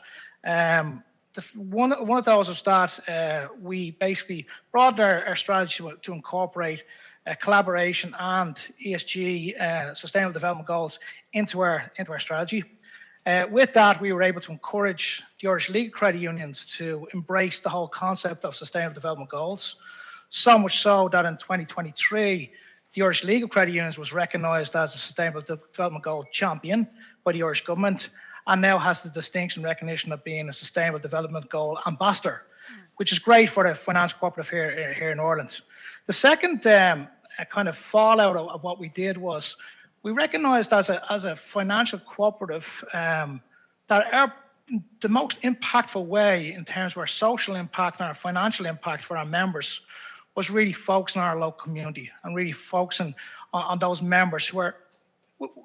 Speaker 8: One of those was that we basically brought our strategy to incorporate collaboration and ESG, sustainable development goals into our strategy. With that, we were able to encourage the Irish League of Credit Unions to embrace the whole concept of sustainable development goals. So much so that in 2023, the Irish League of Credit Unions was recognised as a Sustainable Development Goal champion by the Irish government, and now has the distinction and recognition of being a Sustainable Development Goal ambassador, which is great for the financial cooperative here in Ireland. The second kind of fallout of what we did was we recognised as a financial cooperative that the most impactful way in terms of our social impact and our financial impact for our members was really focusing on our local community and really focusing on those members who are,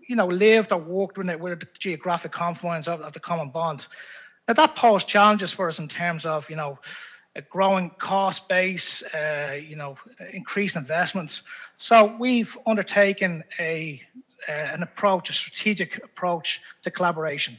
Speaker 8: lived or worked with the geographic confines of the common bond. Now that posed challenges for us in terms of, a growing cost base, increased investments. So we've undertaken an approach, a strategic approach to collaboration.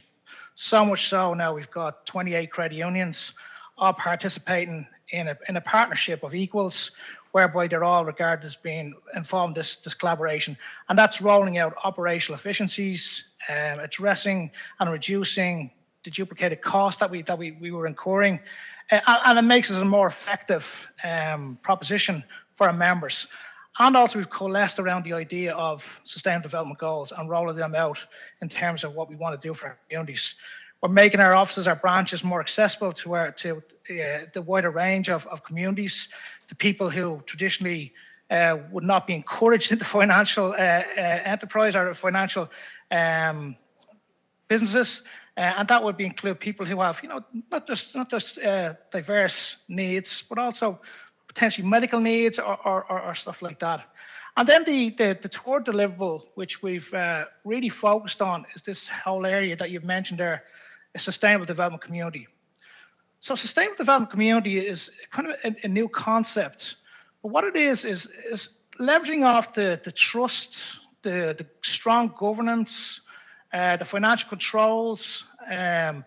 Speaker 8: So much so now we've got 28 credit unions all participating in a partnership of equals, whereby they're all regarded as being involved in this collaboration. And that's rolling out operational efficiencies, addressing and reducing the duplicated costs that we were incurring. And it makes us a more effective proposition for our members. And also we've coalesced around the idea of sustainable development goals and rolling them out in terms of what we want to do for our communities. We're making our offices, our branches more accessible to the wider range of communities, to people who traditionally would not be encouraged into financial enterprise or financial businesses. And that would include people who have, not just diverse needs, but also potentially medical needs or stuff like that. And then the third deliverable, which we've really focused on, is this whole area that you've mentioned there, a sustainable development community. So sustainable development community is kind of a new concept. But what it is leveraging off the trust, the strong governance, the financial controls, and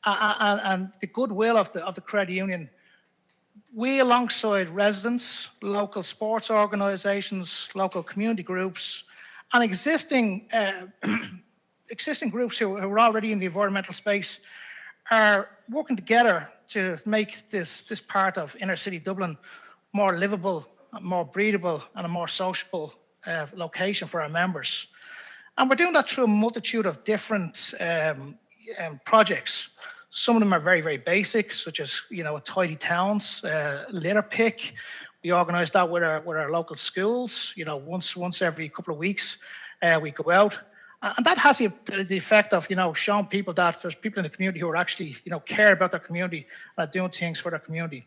Speaker 8: the goodwill of the credit union. We, alongside residents, local sports organisations, local community groups, and existing groups who are already in the environmental space, are working together to make this part of inner city Dublin more livable, more breathable, and a more sociable location for our members. And we're doing that through a multitude of different projects. Some of them are very, very basic, such as tidy towns, litter pick. We organise that with our local schools. Once every couple of weeks, we go out, and that has the effect of showing people that there's people in the community who are actually care about their community and are doing things for their community.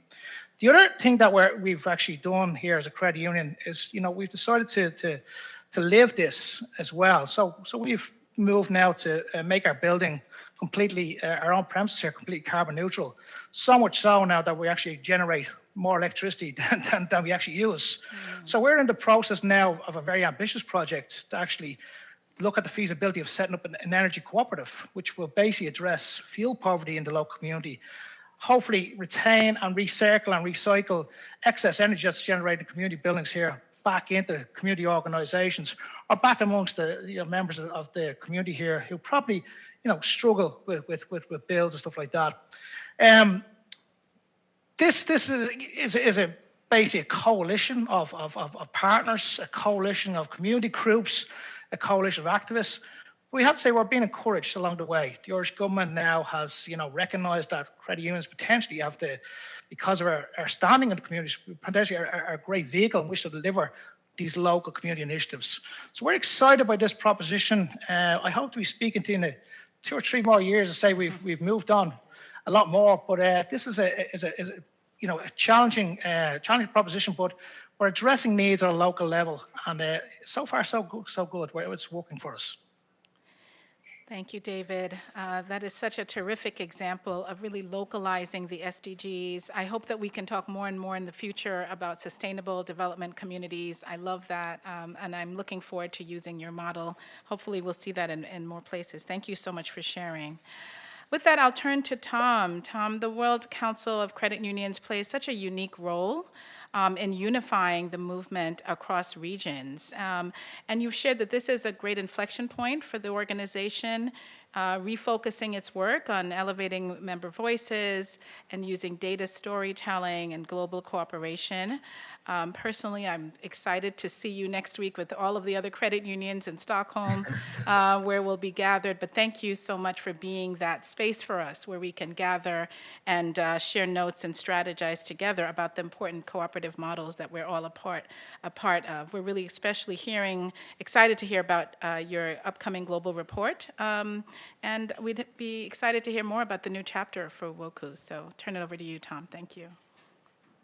Speaker 8: The other thing that we've actually done here as a credit union is we've decided to live this as well. So we've moved now to make our building completely, our own premises here, completely carbon neutral. So much so now that we actually generate more electricity than we actually use. So we're in the process now of a very ambitious project to actually look at the feasibility of setting up an energy cooperative, which will basically address fuel poverty in the local community, hopefully retain and recircle and recycle excess energy that's generated in community buildings here back into community organisations or back amongst the members of the community here who probably struggle with bills and stuff like that. This is basically a coalition of partners, a coalition of community groups, a coalition of activists. We have to say we're being encouraged along the way. The Irish government now has, recognised that credit unions potentially have because of our standing in the communities, potentially are a great vehicle in which to deliver these local community initiatives. So we're excited by this proposition. I hope to be speaking to you in 2 or 3 more years to say we've moved on a lot more. But this is a challenging proposition. But we're addressing needs at a local level, and so far so good. It's working for us.
Speaker 6: Thank you, David. That is such a terrific example of really localizing the SDGs. I hope that we can talk more and more in the future about sustainable development communities. I love that, and I'm looking forward to using your model. Hopefully we'll see that in more places. Thank you so much for sharing. With that, I'll turn to Tom. Tom, the World Council of Credit Unions plays such a unique role in unifying the movement across regions. And you've shared that this is a great inflection point for the organization, refocusing its work on elevating member voices and using data storytelling and global cooperation. Personally, I'm excited to see you next week with all of the other credit unions in Stockholm, where we'll be gathered. But thank you so much for being that space for us where we can gather and share notes and strategize together about the important cooperative models that we're all a part of. We're really especially excited to hear about your upcoming global report. And we'd be excited to hear more about the new chapter for WOCU. So turn it over to you, Tom. Thank you.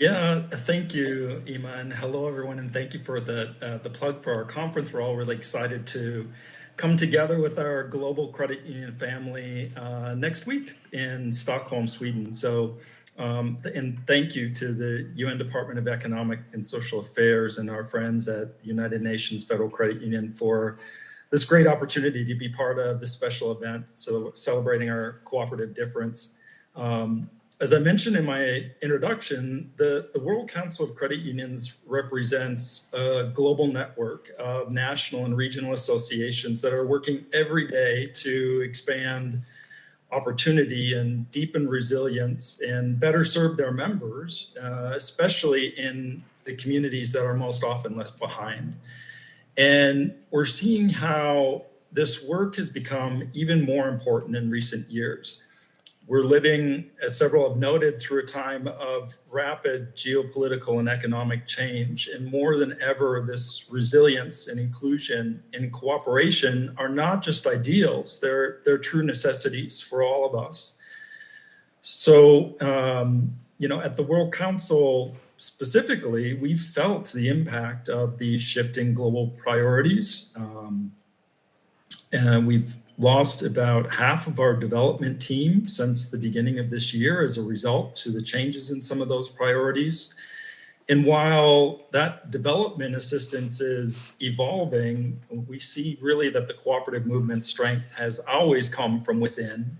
Speaker 9: Yeah, thank you, Ima, and hello, everyone, and thank you for the plug for our conference. We're all really excited to come together with our global credit union family next week in Stockholm, Sweden. So, and thank you to the UN Department of Economic and Social Affairs and our friends at the United Nations Federal Credit Union for this great opportunity to be part of this special event, so celebrating our cooperative difference. As I mentioned in my introduction, the World Council of Credit Unions represents a global network of national and regional associations that are working every day to expand opportunity and deepen resilience and better serve their members, especially in the communities that are most often left behind. And we're seeing how this work has become even more important in recent years. We're living, as several have noted, through a time of rapid geopolitical and economic change. And more than ever, this resilience and inclusion and cooperation are not just ideals, they're true necessities for all of us. So, at the World Council specifically, we've felt the impact of these shifting global priorities. And we've lost about half of our development team since the beginning of this year as a result to the changes in some of those priorities. And while that development assistance is evolving, we see really that the cooperative movement strength has always come from within.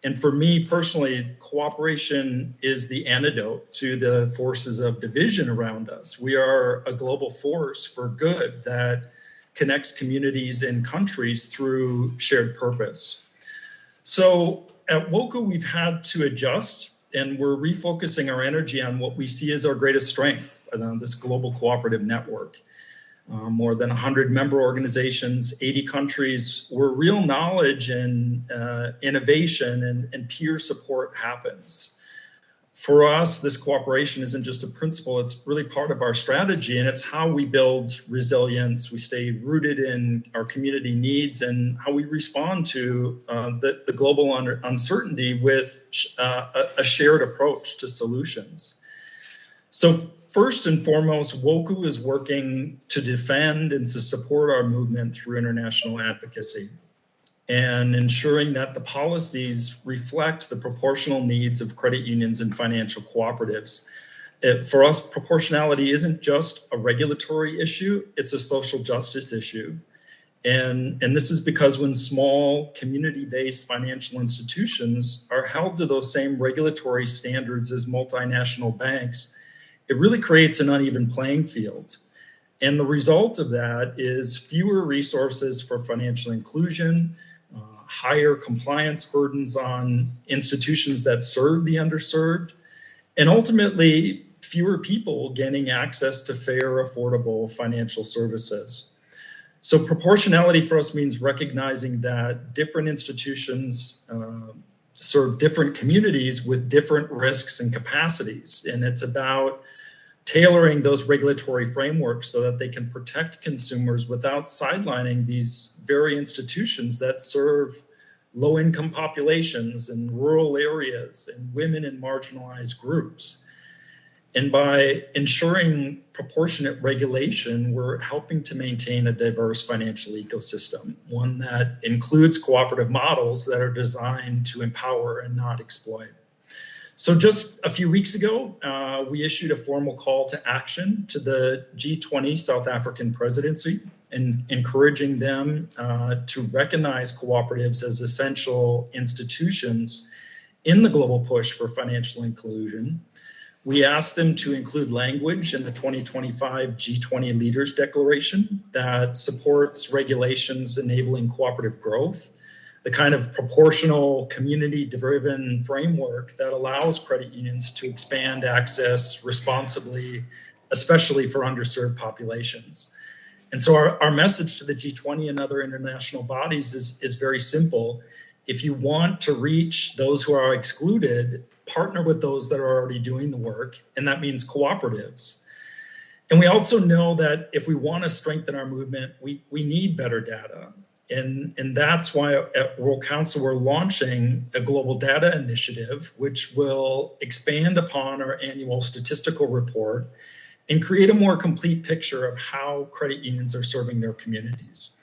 Speaker 9: And for me personally, cooperation is the antidote to the forces of division around us. We are a global force for good that connects communities and countries through shared purpose. So at WOCU, we've had to adjust, and we're refocusing our energy on what we see as our greatest strength, this global cooperative network. More than 100 member organizations, 80 countries, where real knowledge and innovation and peer support happens. For us, this cooperation isn't just a principle, it's really part of our strategy, and it's how we build resilience. We stay rooted in our community needs and how we respond to the global uncertainty with a shared approach to solutions. So first and foremost, WOCU is working to defend and to support our movement through international advocacy and ensuring that the policies reflect the proportional needs of credit unions and financial cooperatives. For us, proportionality isn't just a regulatory issue, it's a social justice issue. And this is because when small community-based financial institutions are held to those same regulatory standards as multinational banks, it really creates an uneven playing field. And the result of that is fewer resources for financial inclusion, higher compliance burdens on institutions that serve the underserved, and ultimately fewer people gaining access to fair, affordable financial services. So proportionality for us means recognizing that different institutions serve different communities with different risks and capacities. And it's about tailoring those regulatory frameworks so that they can protect consumers without sidelining these very institutions that serve low-income populations in rural areas and women and marginalized groups. And by ensuring proportionate regulation, we're helping to maintain a diverse financial ecosystem, one that includes cooperative models that are designed to empower and not exploit. So just a few weeks ago, we issued a formal call to action to the G20 South African presidency, and encouraging them to recognize cooperatives as essential institutions in the global push for financial inclusion. We asked them to include language in the 2025 G20 Leaders Declaration that supports regulations enabling cooperative growth, the kind of proportional, community-driven framework that allows credit unions to expand access responsibly, especially for underserved populations. And so our message to the G20 and other international bodies is very simple. If you want to reach those who are excluded, partner with those that are already doing the work, and that means cooperatives. And we also know that if we want to strengthen our movement, we need better data. And that's why at World Council, we're launching a global data initiative, which will expand upon our annual statistical report and create a more complete picture of how credit unions are serving their communities.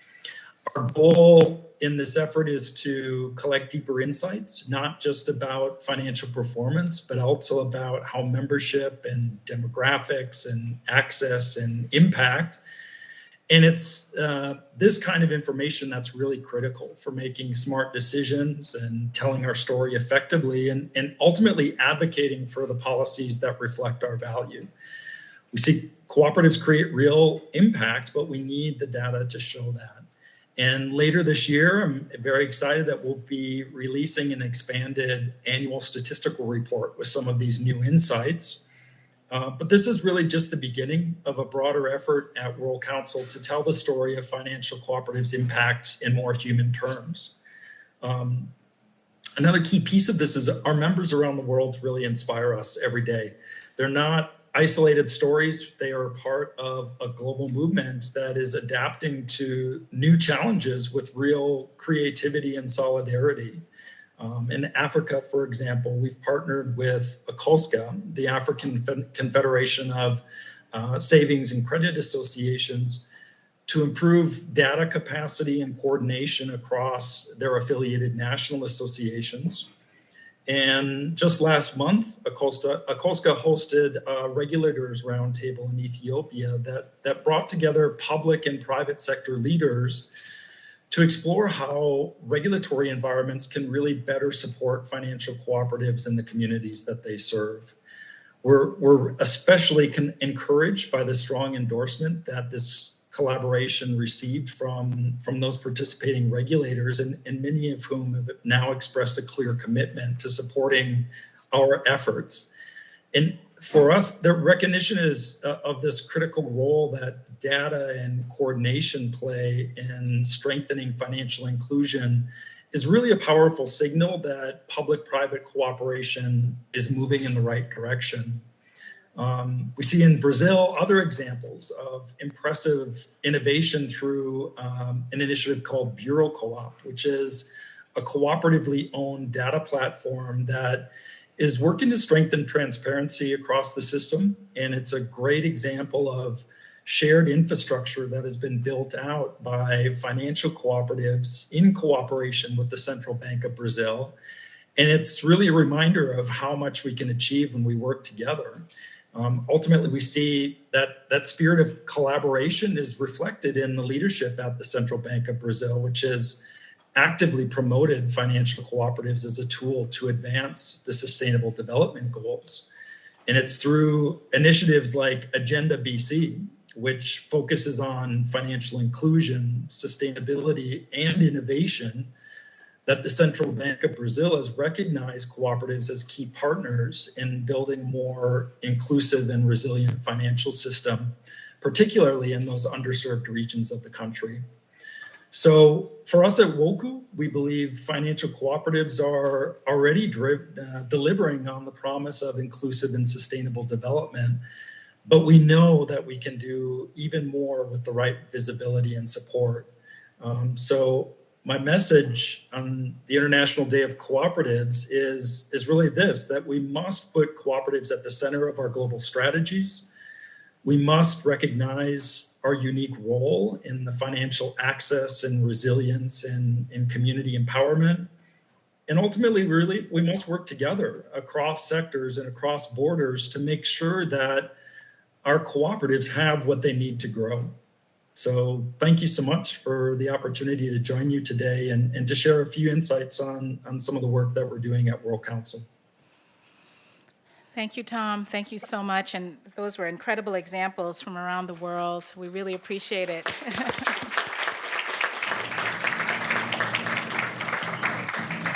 Speaker 9: Our goal in this effort is to collect deeper insights, not just about financial performance, but also about how membership and demographics and access and impact. And it's this kind of information that's really critical for making smart decisions and telling our story effectively and ultimately advocating for the policies that reflect our value. We see cooperatives create real impact, but we need the data to show that. And later this year, I'm very excited that we'll be releasing an expanded annual statistical report with some of these new insights. But this is really just the beginning of a broader effort at World Council to tell the story of financial cooperatives' impact in more human terms. Another key piece of this is our members around the world really inspire us every day. They're not isolated stories. They are part of a global movement that is adapting to new challenges with real creativity and solidarity. In Africa, for example, we've partnered with ACOSCA, the African Confederation of Savings and Credit Associations, to improve data capacity and coordination across their affiliated national associations. And just last month, ACOSCA hosted a regulators roundtable in Ethiopia that brought together public and private sector leaders to explore how regulatory environments can really better support financial cooperatives in the communities that they serve. We're especially encouraged by the strong endorsement that this collaboration received from those participating regulators, and many of whom have now expressed a clear commitment to supporting our efforts. And for us, the recognition is of this critical role that data and coordination play in strengthening financial inclusion is really a powerful signal that public-private cooperation is moving in the right direction. We see in Brazil other examples of impressive innovation through an initiative called Bureau Co-op, which is a cooperatively owned data platform that is working to strengthen transparency across the system. And it's a great example of shared infrastructure that has been built out by financial cooperatives in cooperation with the Central Bank of Brazil. And it's really a reminder of how much we can achieve when we work together. Ultimately, we see that spirit of collaboration is reflected in the leadership at the Central Bank of Brazil, which has actively promoted financial cooperatives as a tool to advance the Sustainable Development Goals. And it's through initiatives like Agenda BC, which focuses on financial inclusion, sustainability, and innovation, that the Central Bank of Brazil has recognized cooperatives as key partners in building a more inclusive and resilient financial system, particularly in those underserved regions of the country. So for us at WOCU, we believe financial cooperatives are already delivering on the promise of inclusive and sustainable development, but we know that we can do even more with the right visibility and support. So my message on the International Day of Cooperatives is really this, that we must put cooperatives at the center of our global strategies. We must recognize our unique role in the financial access and resilience and community empowerment. And ultimately, really, we must work together across sectors and across borders to make sure that our cooperatives have what they need to grow. So thank you so much for the opportunity to join you today and to share a few insights on some of the work that we're doing at World Council.
Speaker 6: Thank you, Tom. Thank you so much. And those were incredible examples from around the world. We really appreciate it.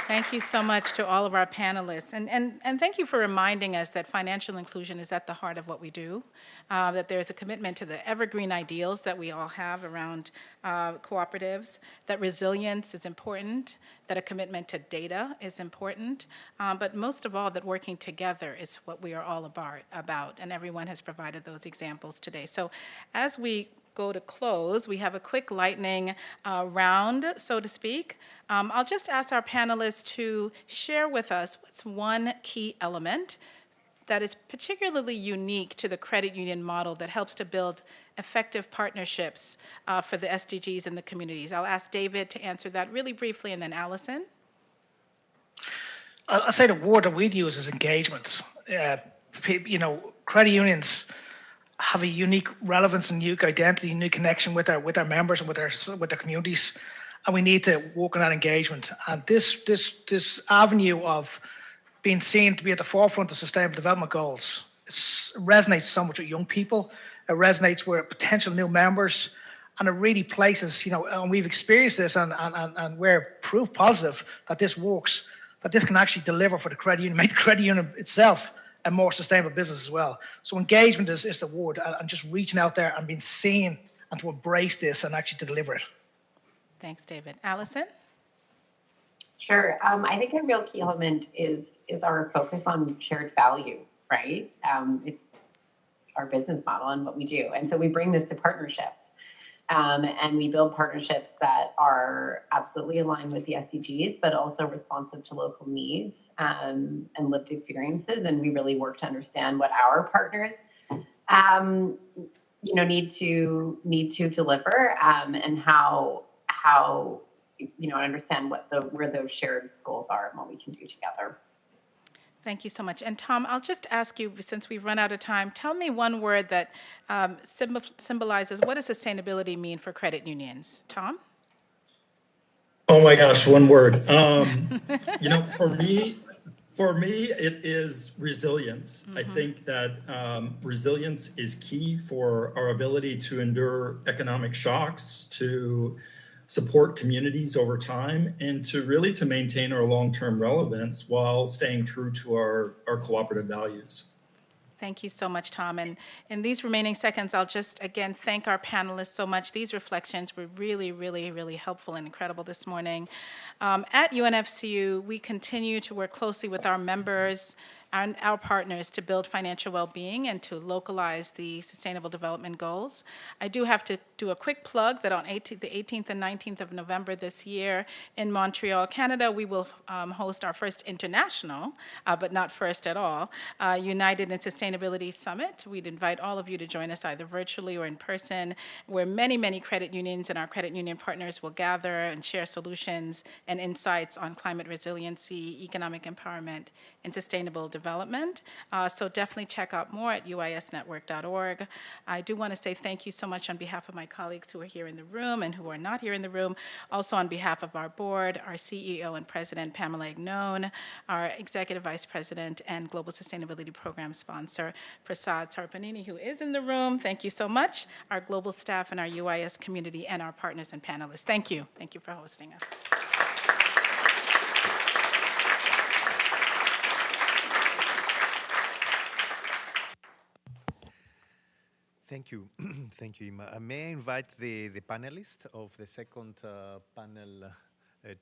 Speaker 6: Thank you so much to all of our panelists. And thank you for reminding us that financial inclusion is at the heart of what we do, that there's a commitment to the evergreen ideals that we all have around cooperatives, that resilience is important, that a commitment to data is important, but most of all, that working together is what we are all about, and everyone has provided those examples today. So as we go to close, we have a quick lightning round, so to speak. I'll just ask our panelists to share with us what's one key element that is particularly unique to the credit union model that helps to build effective partnerships for the SDGs and the communities. I'll ask David to answer that really briefly, and then Allison.
Speaker 8: I'll say the word that we'd use is engagement. Credit unions have a unique relevance and unique identity, unique connection with our members and with their communities, and we need to work on that engagement. And this avenue of being seen to be at the forefront of sustainable development goals resonates so much with young people. It resonates with potential new members, and it really places, and we've experienced this, and we're proof positive that this works, that this can actually deliver for the credit union, make the credit union itself a more sustainable business as well. So engagement is the word, and just reaching out there and being seen and to embrace this and actually to deliver it.
Speaker 6: Thanks, David. Allison?
Speaker 7: Sure. I think a real key element is our focus on shared value, right? It's our business model and what we do. And so we bring this to partnerships. And we build partnerships that are absolutely aligned with the SDGs, but also responsive to local needs and lived experiences. And we really work to understand what our partners, need to deliver, and how understand where those shared goals are and what we can do together.
Speaker 6: Thank you so much. And Tom, I'll just ask you, since we've run out of time, tell me one word that symbolizes what does sustainability mean for credit unions. Tom?
Speaker 9: Oh my gosh, one word. For me, it is resilience. Mm-hmm. I think that resilience is key for our ability to endure economic shocks, to support communities over time, and to maintain our long-term relevance while staying true to our cooperative values.
Speaker 6: Thank you so much, Tom. And in these remaining seconds, I'll just, again, thank our panelists so much. These reflections were really, really, really helpful and incredible this morning. At UNFCU, we continue to work closely with our members and our partners to build financial well-being and to localize the Sustainable Development Goals. I do have to do a quick plug that on the 18th and 19th of November this year in Montreal, Canada, we will host our first international, but not first at all, United in Sustainability Summit. We'd invite all of you to join us either virtually or in person, where many, many credit unions and our credit union partners will gather and share solutions and insights on climate resiliency, economic empowerment, and sustainable development. So definitely check out more at uisnetwork.org. I do want to say thank you so much on behalf of my colleagues who are here in the room and who are not here in the room. Also on behalf of our board, our CEO and President, Pamela Ignone, our Executive Vice President and Global Sustainability Program sponsor, Prasad Sarpanini, who is in the room. Thank you so much. Our global staff and our UIS community and our partners and panelists. Thank you. Thank you for hosting us.
Speaker 1: Thank you. Thank you, Ima. May I invite the panelists of the second panel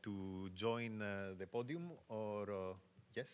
Speaker 1: to join the podium, or yes?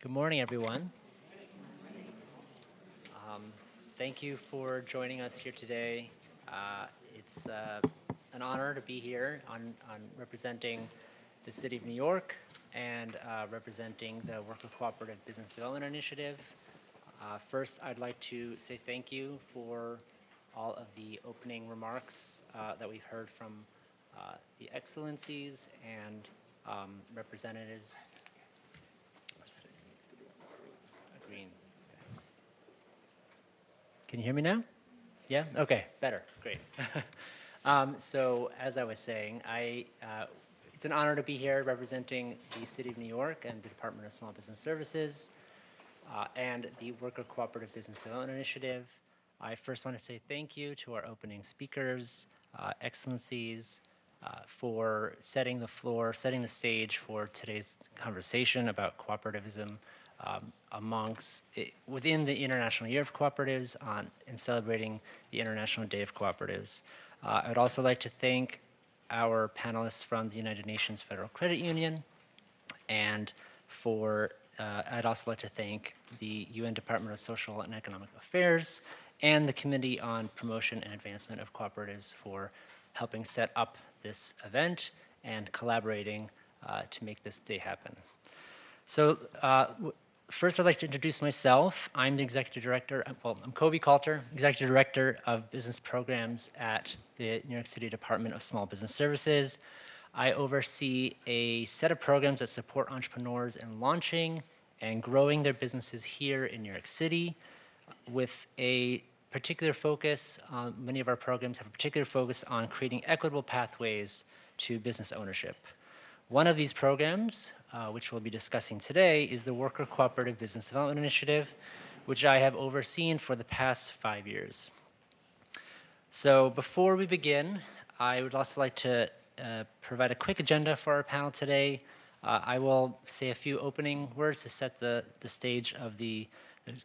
Speaker 10: Good morning, everyone. Thank you for joining us here today. It's an honor to be here on representing the City of New York and representing the Worker Cooperative Business Development Initiative. First, I'd like to say thank you for all of the opening remarks that we've heard from the excellencies and representatives. Green. Can you hear me now? Yeah? Okay, better. Great. So, as I was saying, it's an honor to be here representing the City of New York and the Department of Small Business Services and the Worker Cooperative Business Development Initiative. I first want to say thank you to our opening speakers, excellencies, for setting the floor, setting the stage for today's conversation about cooperativism within the International Year of Cooperatives and celebrating the International Day of Cooperatives. I would also like to thank our panelists from the United Nations Federal Credit Union, and I'd also like to thank the UN Department of Social and Economic Affairs and the Committee on Promotion and Advancement of Cooperatives for helping set up this event and collaborating to make this day happen. So first, I'd like to introduce myself. I'm the Executive Director, I'm Kobe Coulter, Executive Director of Business Programs at the New York City Department of Small Business Services. I oversee a set of programs that support entrepreneurs in launching and growing their businesses here in New York City with a particular focus. Many of our programs have a particular focus on creating equitable pathways to business ownership. One of these programs, which we'll be discussing today, is the Worker Cooperative Business Development Initiative, which I have overseen for the past 5 years. So before we begin, I would also like to provide a quick agenda for our panel today. I will say a few opening words to set the stage of the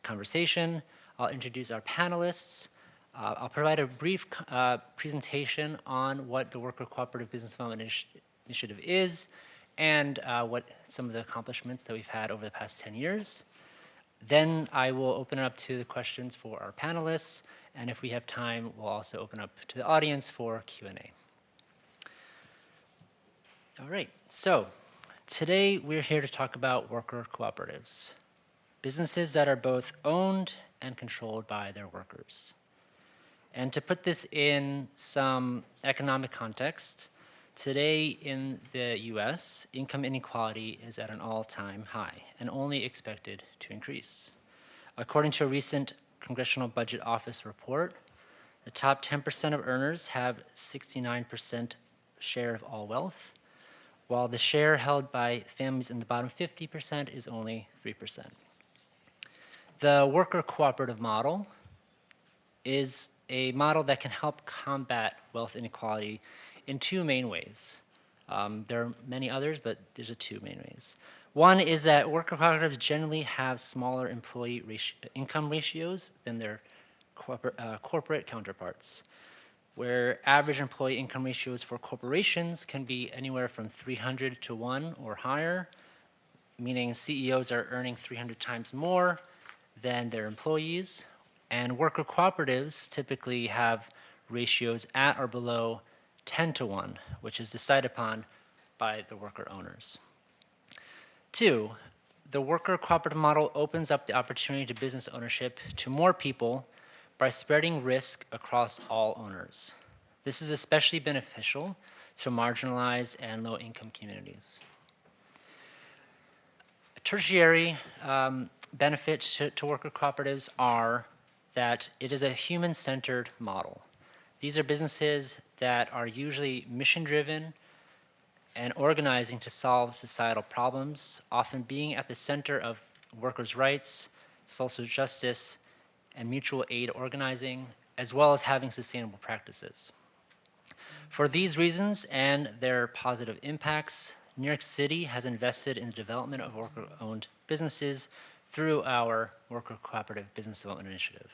Speaker 10: conversation. I'll introduce our panelists. I'll provide a brief presentation on what the Worker Cooperative Business Development Initiative is and what some of the accomplishments that we've had over the past 10 years. Then I will open it up to the questions for our panelists, and if we have time, we'll also open up to the audience for Q&A. All right, so today we're here to talk about worker cooperatives, businesses that are both owned and controlled by their workers. And to put this in some economic context, today in the US, income inequality is at an all-time high and only expected to increase. According to a recent Congressional Budget Office report, the top 10% of earners have 69% share of all wealth, while the share held by families in the bottom 50% is only 3%. The worker cooperative model is a model that can help combat wealth inequality in two main ways. There are many others, but there's two main ways. One is that worker cooperatives generally have smaller employee income ratios than their corporate counterparts, where average employee income ratios for corporations can be anywhere from 300 to 1 or higher, meaning CEOs are earning 300 times more than their employees, and worker cooperatives typically have ratios at or below 10 to 1, which is decided upon by the worker owners. Two, the worker cooperative model opens up the opportunity to business ownership to more people by spreading risk across all owners. This is especially beneficial to marginalized and low-income communities. Tertiary benefits to worker cooperatives are that it is a human-centered model. These are businesses that are usually mission-driven and organizing to solve societal problems, often being at the center of workers' rights, social justice, and mutual aid organizing, as well as having sustainable practices. For these reasons and their positive impacts, New York City has invested in the development of worker-owned businesses through our Worker Cooperative Business Development Initiative.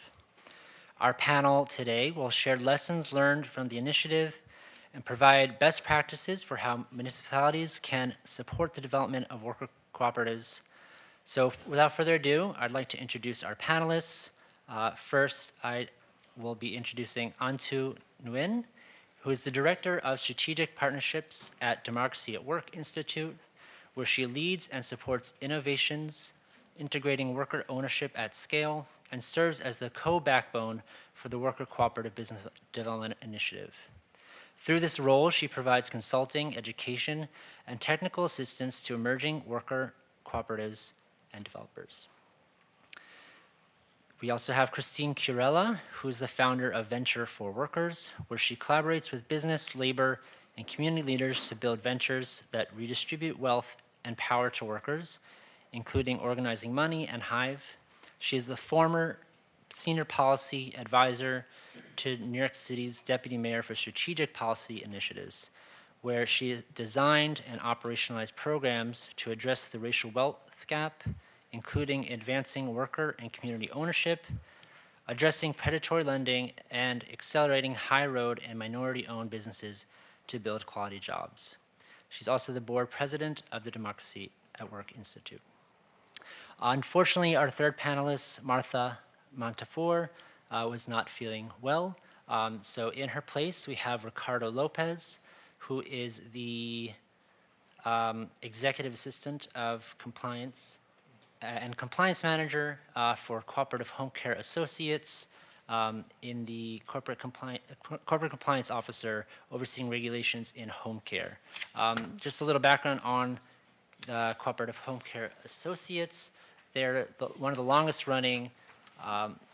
Speaker 10: Our panel today will share lessons learned from the initiative and provide best practices for how municipalities can support the development of worker cooperatives So without further ado, I'd like to introduce our panelists. First, I will be introducing Antu Nguyen, who is the Director of Strategic Partnerships at Democracy at Work Institute, where she leads and supports innovations, integrating worker ownership at scale, and serves as the co-backbone for the Worker Cooperative Business Development Initiative. Through this role, she provides consulting, education, and technical assistance to emerging worker cooperatives and developers. We also have Christine Curella, who is the founder of Venture for Workers, where she collaborates with business, labor, and community leaders to build ventures that redistribute wealth and power to workers, including Organizing Money and Hive. She is the former senior policy advisor to New York City's Deputy Mayor for Strategic Policy Initiatives, where she has designed and operationalized programs to address the racial wealth gap, including advancing worker and community ownership, addressing predatory lending, and accelerating high road and minority-owned businesses to build quality jobs. She's also the board president of the Democracy at Work Institute. Unfortunately, our third panelist, Martha Montefiore, was not feeling well. So in her place, we have Ricardo Lopez, who is the executive assistant of compliance and compliance manager for Cooperative Home Care Associates in the corporate compliance officer overseeing regulations in home care. Just a little background on the Cooperative Home Care Associates. They're one of the longest running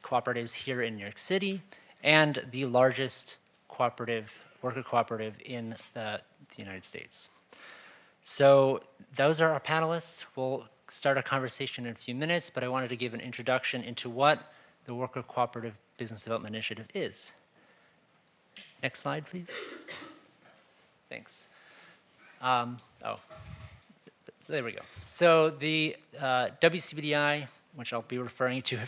Speaker 10: cooperatives here in New York City and the largest worker cooperative in the United States. So those are our panelists. We'll start a conversation in a few minutes, but I wanted to give an introduction into what the Worker Cooperative Business Development Initiative is. Next slide, please. Thanks. There we go. So the WCBDI, which I'll be referring to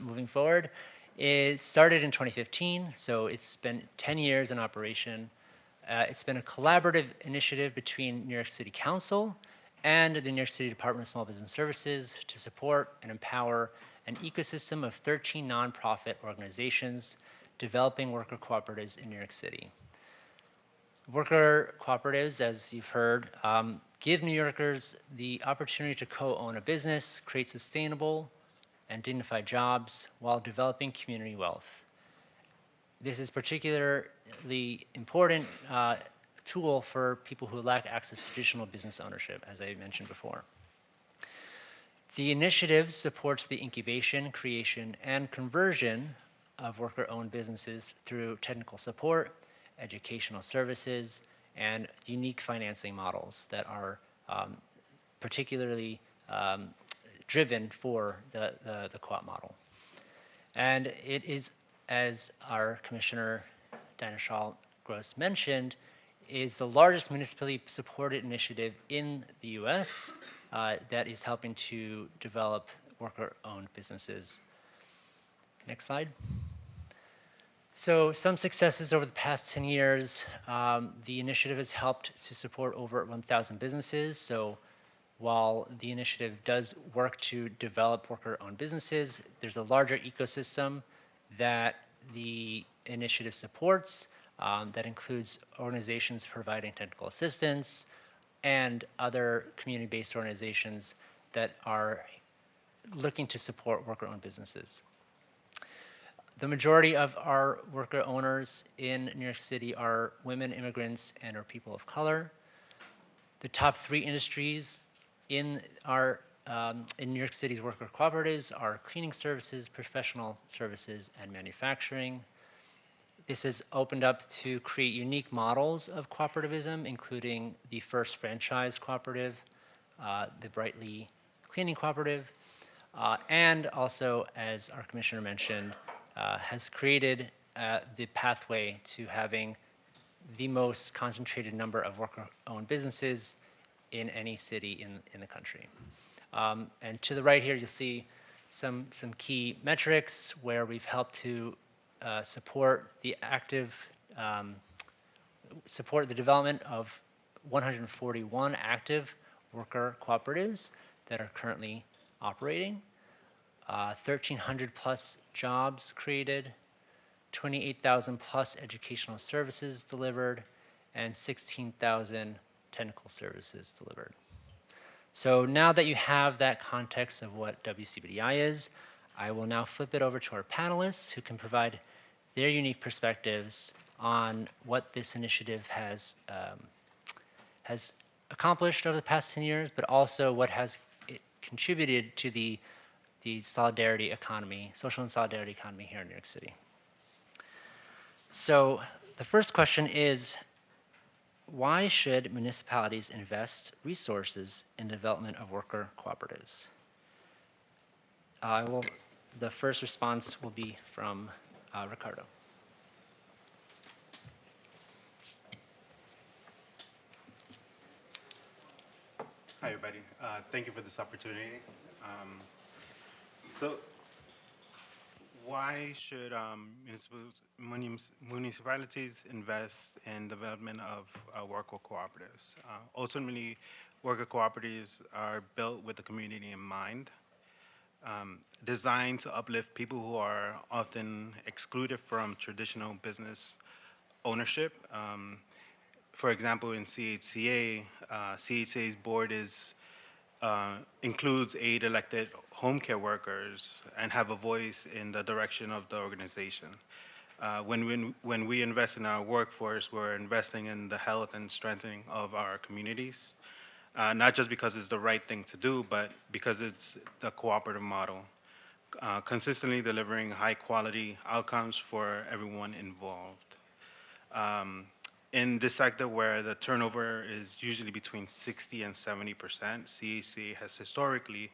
Speaker 10: moving forward, is started in 2015, so it's been 10 years in operation. It's been a collaborative initiative between New York City Council and the New York City Department of Small Business Services to support and empower an ecosystem of 13 nonprofit organizations developing worker cooperatives in New York City. Worker cooperatives, as you've heard, give New Yorkers the opportunity to co-own a business, create sustainable and dignified jobs while developing community wealth. This is particularly important tool for people who lack access to traditional business ownership, as I mentioned before. The initiative supports the incubation, creation, and conversion of worker-owned businesses through technical support, educational services, and unique financing models that are particularly driven for the co-op model. And it is, as our Commissioner Diana Shaw-Gross mentioned, is the largest municipally supported initiative in the U.S. That is helping to develop worker-owned businesses. Next slide. So some successes over the past 10 years. The initiative has helped to support over 1,000 businesses. So while the initiative does work to develop worker-owned businesses, there's a larger ecosystem that the initiative supports that includes organizations providing technical assistance and other community-based organizations that are looking to support worker-owned businesses. The majority of our worker owners in New York City are women, immigrants, and are people of color. The top 3 industries in New York City's worker cooperatives are cleaning services, professional services, and manufacturing. This has opened up to create unique models of cooperativism, including the first franchise cooperative, the Brightly Cleaning Cooperative, and also, as our commissioner mentioned, has created the pathway to having the most concentrated number of worker-owned businesses in any city in the country. And to the right here, you'll see some key metrics where we've helped to support the development of 141 active worker cooperatives that are currently operating, 1,300 plus jobs created, 28,000 plus educational services delivered, and 16,000 technical services delivered. So now that you have that context of what WCBDI is, I will now flip it over to our panelists who can provide their unique perspectives on what this initiative has accomplished over the past 10 years, but also what has it contributed to the solidarity economy, social and solidarity economy here in New York City. So the first question is, why should municipalities invest resources in the development of worker cooperatives? The first response will be from Ricardo.
Speaker 11: Hi, everybody. Thank you for this opportunity. So, why should municipalities invest in development of worker cooperatives? Ultimately, worker cooperatives are built with the community in mind, designed to uplift people who are often excluded from traditional business ownership. For example, in CHCA, CHCA's board includes 8 elected home care workers and have a voice in the direction of the organization. When we invest in our workforce, we're investing in the health and strengthening of our communities, not just because it's the right thing to do, but because it's the cooperative model, consistently delivering high quality outcomes for everyone involved. In this sector where the turnover is usually between 60 and 70%, CHCA has historically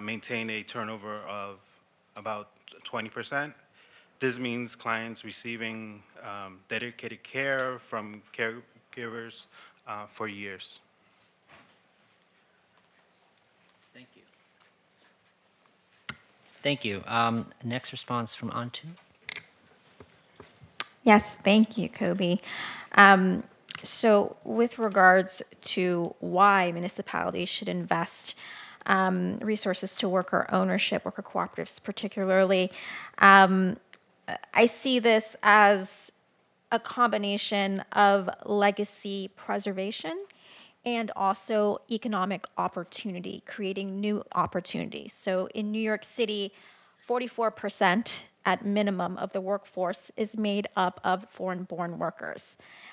Speaker 11: maintained a turnover of about 20%. This means clients receiving dedicated care from caregivers for years.
Speaker 10: Thank you. Thank you. Next response from Antu.
Speaker 12: Yes, thank you, Kobe. So with regards to why municipalities should invest resources to worker ownership, worker cooperatives particularly, I see this as a combination of legacy preservation and also economic opportunity, creating new opportunities. So in New York City, 44% at minimum of the workforce is made up of foreign-born workers.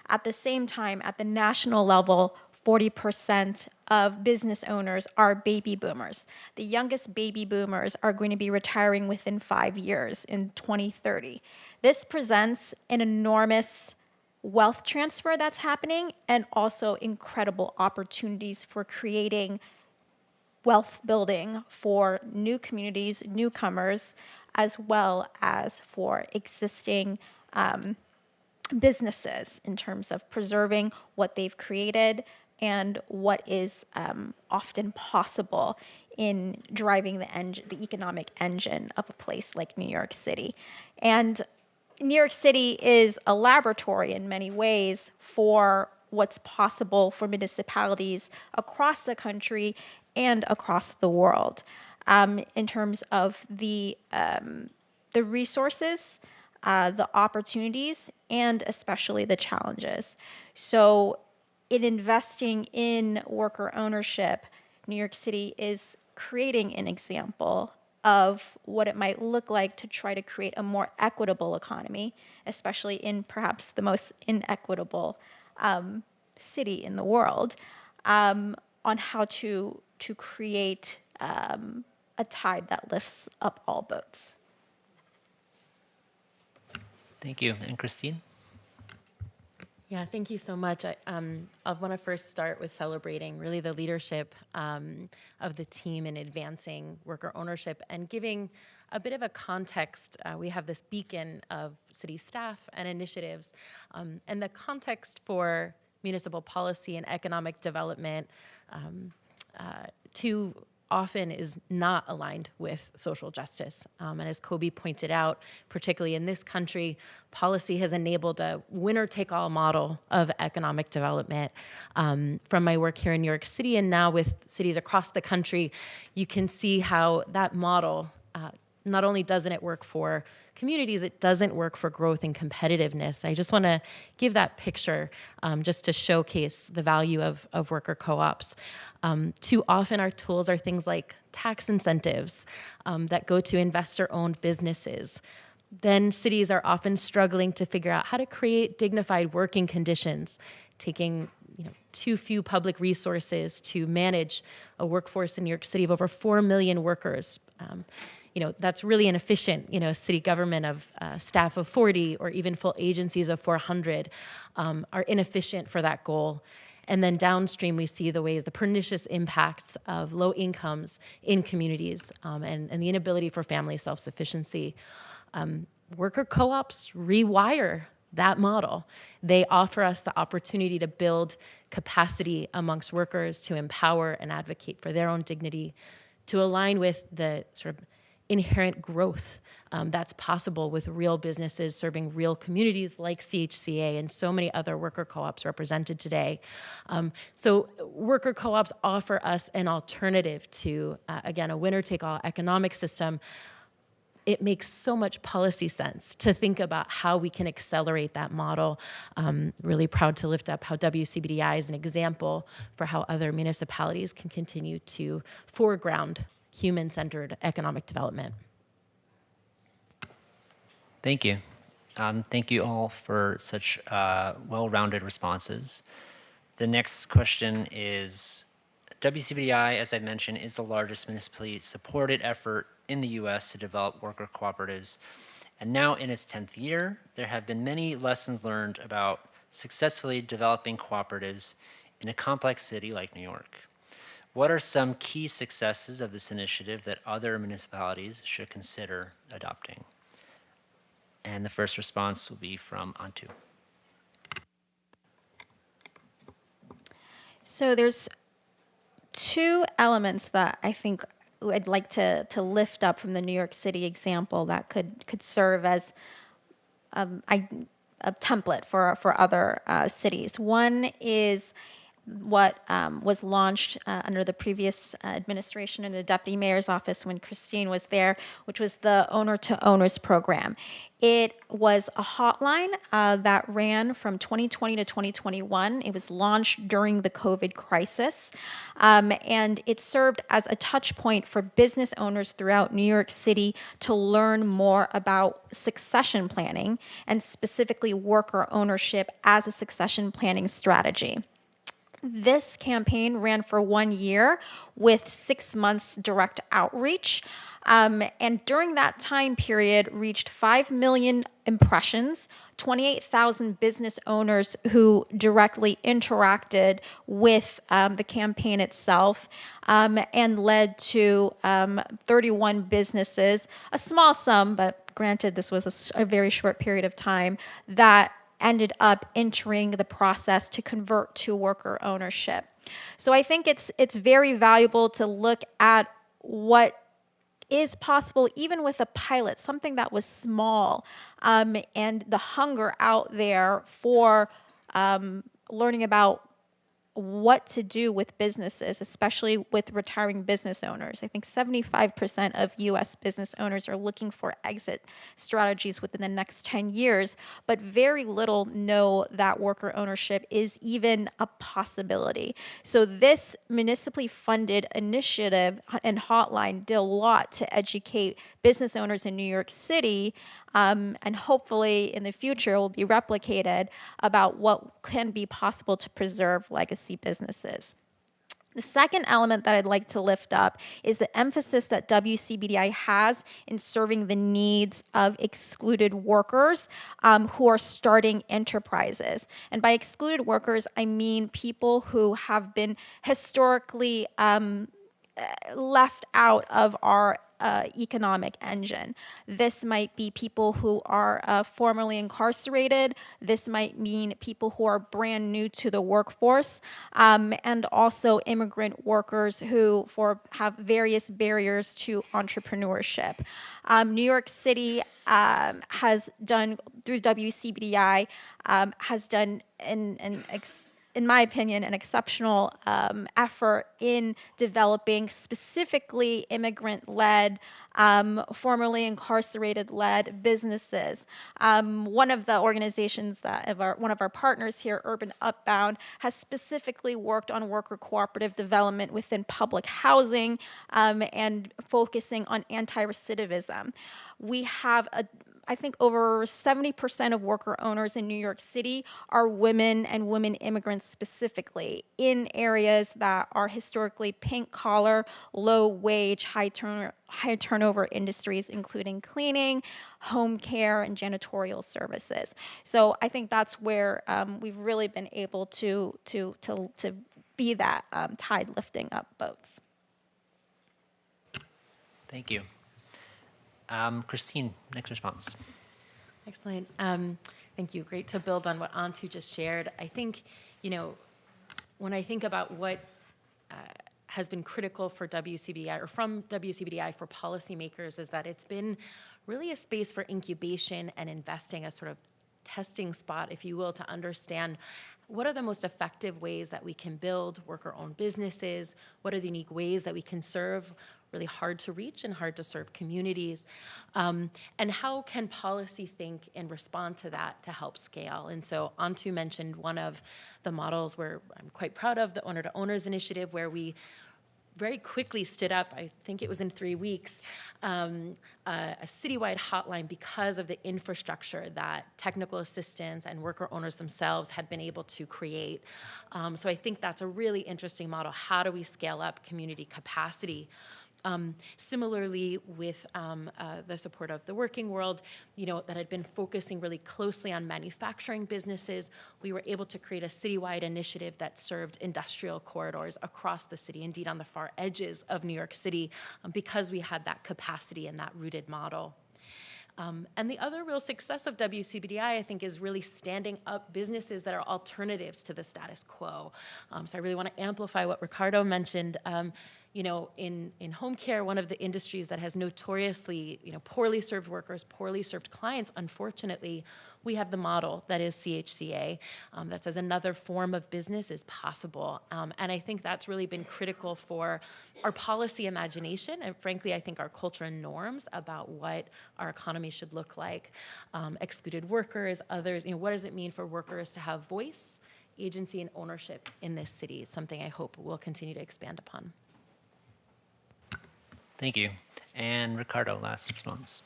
Speaker 12: At the same time, at the national level, 40% of business owners are baby boomers. The youngest baby boomers are going to be retiring within 5 years in 2030. This presents an enormous wealth transfer that's happening and also incredible opportunities for creating wealth building for new communities, newcomers, as well as for existing businesses in terms of preserving what they've created and what is often possible in driving the economic engine of a place like New York City. And New York City is a laboratory in many ways for what's possible for municipalities across the country and across the world in terms of the resources, the opportunities, and especially the challenges. So in investing in worker ownership, New York City is creating an example of what it might look like to try to create a more equitable economy, especially in perhaps the most inequitable city in the world, on how to create a tide that lifts up all boats.
Speaker 10: Thank you. And Christine?
Speaker 13: Yeah, thank you so much. I want to first start with celebrating really the leadership of the team in advancing worker ownership and giving a bit of a context. We have this beacon of city staff and initiatives, and the context for municipal policy and economic development to often is not aligned with social justice. And as Kobe pointed out, particularly in this country, policy has enabled a winner-take-all model of economic development. From my work here in New York City and now with cities across the country, you can see how that model, not only doesn't it work for communities, it doesn't work for growth and competitiveness. I just want to give that picture just to showcase the value of worker co-ops. Too often our tools are things like tax incentives that go to investor-owned businesses. Then cities are often struggling to figure out how to create dignified working conditions, taking too few public resources to manage a workforce in New York City of over 4 million workers. That's really inefficient. City government of staff of 40 or even full agencies of 400 are inefficient for that goal. And then downstream, we see the pernicious impacts of low incomes in communities and the inability for family self-sufficiency. Worker co-ops rewire that model. They offer us the opportunity to build capacity amongst workers to empower and advocate for their own dignity, to align with the sort of inherent growth that's possible with real businesses serving real communities like CHCA and so many other worker co-ops represented today. So worker co-ops offer us an alternative to, again, a winner-take-all economic system. It makes so much policy sense to think about how we can accelerate that model. Really proud to lift up how WCBDI is an example for how other municipalities can continue to foreground human-centered economic development.
Speaker 10: Thank you. Thank you all for such well-rounded responses. The next question is, WCBDI, as I mentioned, is the largest municipally supported effort in the U.S. to develop worker cooperatives. And now in its 10th year, there have been many lessons learned about successfully developing cooperatives in a complex city like New York. What are some key successes of this initiative that other municipalities should consider adopting? And the first response will be from Antu.
Speaker 12: So there's two elements that I think I'd like to lift up from the New York City example that could serve as a template for other cities. One is what was launched under the previous administration in the deputy mayor's office when Christine was there, which was the Owner to Owners program. It was a hotline that ran from 2020 to 2021. It was launched during the COVID crisis, and it served as a touch point for business owners throughout New York City to learn more about succession planning and specifically worker ownership as a succession planning strategy. This campaign ran for 1 year with 6 months direct outreach. And during that time period, reached 5 million impressions, 28,000 business owners who directly interacted with the campaign itself, and led to 31 businesses, a small sum, but granted this was a very short period of time, that ended up entering the process to convert to worker ownership. So I think it's very valuable to look at what is possible even with a pilot, something that was small, and the hunger out there for learning about what to do with businesses, especially with retiring business owners. I think 75% of U.S. business owners are looking for exit strategies within the next 10 years, but very little know that worker ownership is even a possibility. So this municipally funded initiative and hotline did a lot to educate business owners in New York City, and hopefully in the future will be replicated about what can be possible to preserve legacy businesses. The second element that I'd like to lift up is the emphasis that WCBDI has in serving the needs of excluded workers who are starting enterprises. And by excluded workers, I mean people who have been historically left out of our economic engine. This might be people who are formerly incarcerated. This might mean people who are brand new to the workforce, and also immigrant workers who have various barriers to entrepreneurship. New York City has done, through WCBDI, has done in my opinion, an exceptional effort in developing specifically immigrant-led, formerly incarcerated-led businesses. One of the organizations one of our partners here, Urban Upbound, has specifically worked on worker cooperative development within public housing and focusing on anti-recidivism. We have I think over 70% of worker owners in New York City are women and women immigrants specifically in areas that are historically pink collar, low wage, high turnover industries, including cleaning, home care, and janitorial services. So I think that's where we've really been able to be that tide lifting up boats.
Speaker 10: Thank you. Christine, next response.
Speaker 13: Excellent. Thank you. Great to build on what Antu just shared. I think, when I think about what has been critical for WCBDI or from WCBDI for policymakers is that it's been really a space for incubation and investing, a sort of testing spot, if you will, to understand what are the most effective ways that we can build worker-owned businesses, what are the unique ways that we can serve really hard to reach and hard to serve communities, and how can policy think and respond to that to help scale. And so Antu mentioned one of the models where I'm quite proud of, the Owner to Owners initiative, where we very quickly stood up, I think it was in 3 weeks, a citywide hotline because of the infrastructure that technical assistants and worker owners themselves had been able to create. So I think that's a really interesting model. How do we scale up community capacity? Similarly, with the support of the working world, that had been focusing really closely on manufacturing businesses, we were able to create a citywide initiative that served industrial corridors across the city, indeed on the far edges of New York City, because we had that capacity and that rooted model. And the other real success of WCBDI, I think, is really standing up businesses that are alternatives to the status quo. So I really want to amplify what Ricardo mentioned. In home care, one of the industries that has notoriously, poorly served workers, poorly served clients, unfortunately, we have the model that is CHCA that says another form of business is possible. And I think that's really been critical for our policy imagination and, frankly, I think our culture and norms about what our economy should look like. Excluded workers, others, what does it mean for workers to have voice, agency, and ownership in this city? It's something I hope we'll continue to expand upon.
Speaker 10: Thank you. And Ricardo, last response.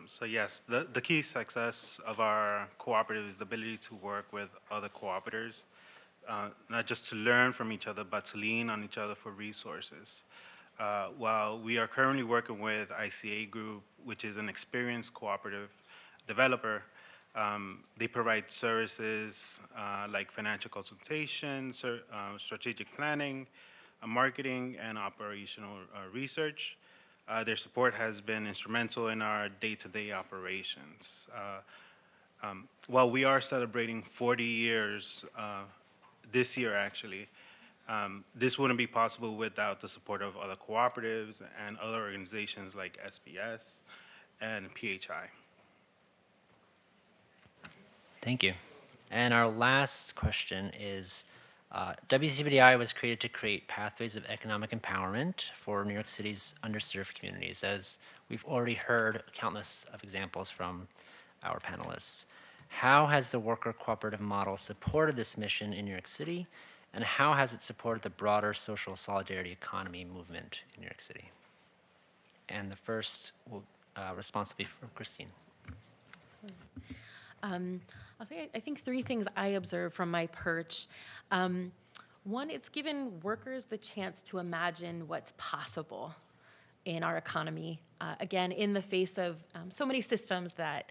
Speaker 11: So yes, the key success of our cooperative is the ability to work with other cooperators, not just to learn from each other, but to lean on each other for resources. While we are currently working with ICA Group, which is an experienced cooperative developer, they provide services like financial consultation, strategic planning, marketing, and operational research. Their support has been instrumental in our day-to-day operations. While we are celebrating 40 years this year, actually, this wouldn't be possible without the support of other cooperatives and other organizations like SBS and PHI.
Speaker 10: Thank you. And our last question is, WCBDI was created to create pathways of economic empowerment for New York City's underserved communities, as we've already heard countless of examples from our panelists. How has the worker cooperative model supported this mission in New York City, and how has it supported the broader social solidarity economy movement in New York City? And the first response will be from Christine.
Speaker 13: I'll say I think 3 things I observe from my perch. One, it's given workers the chance to imagine what's possible in our economy. Again, in the face of so many systems that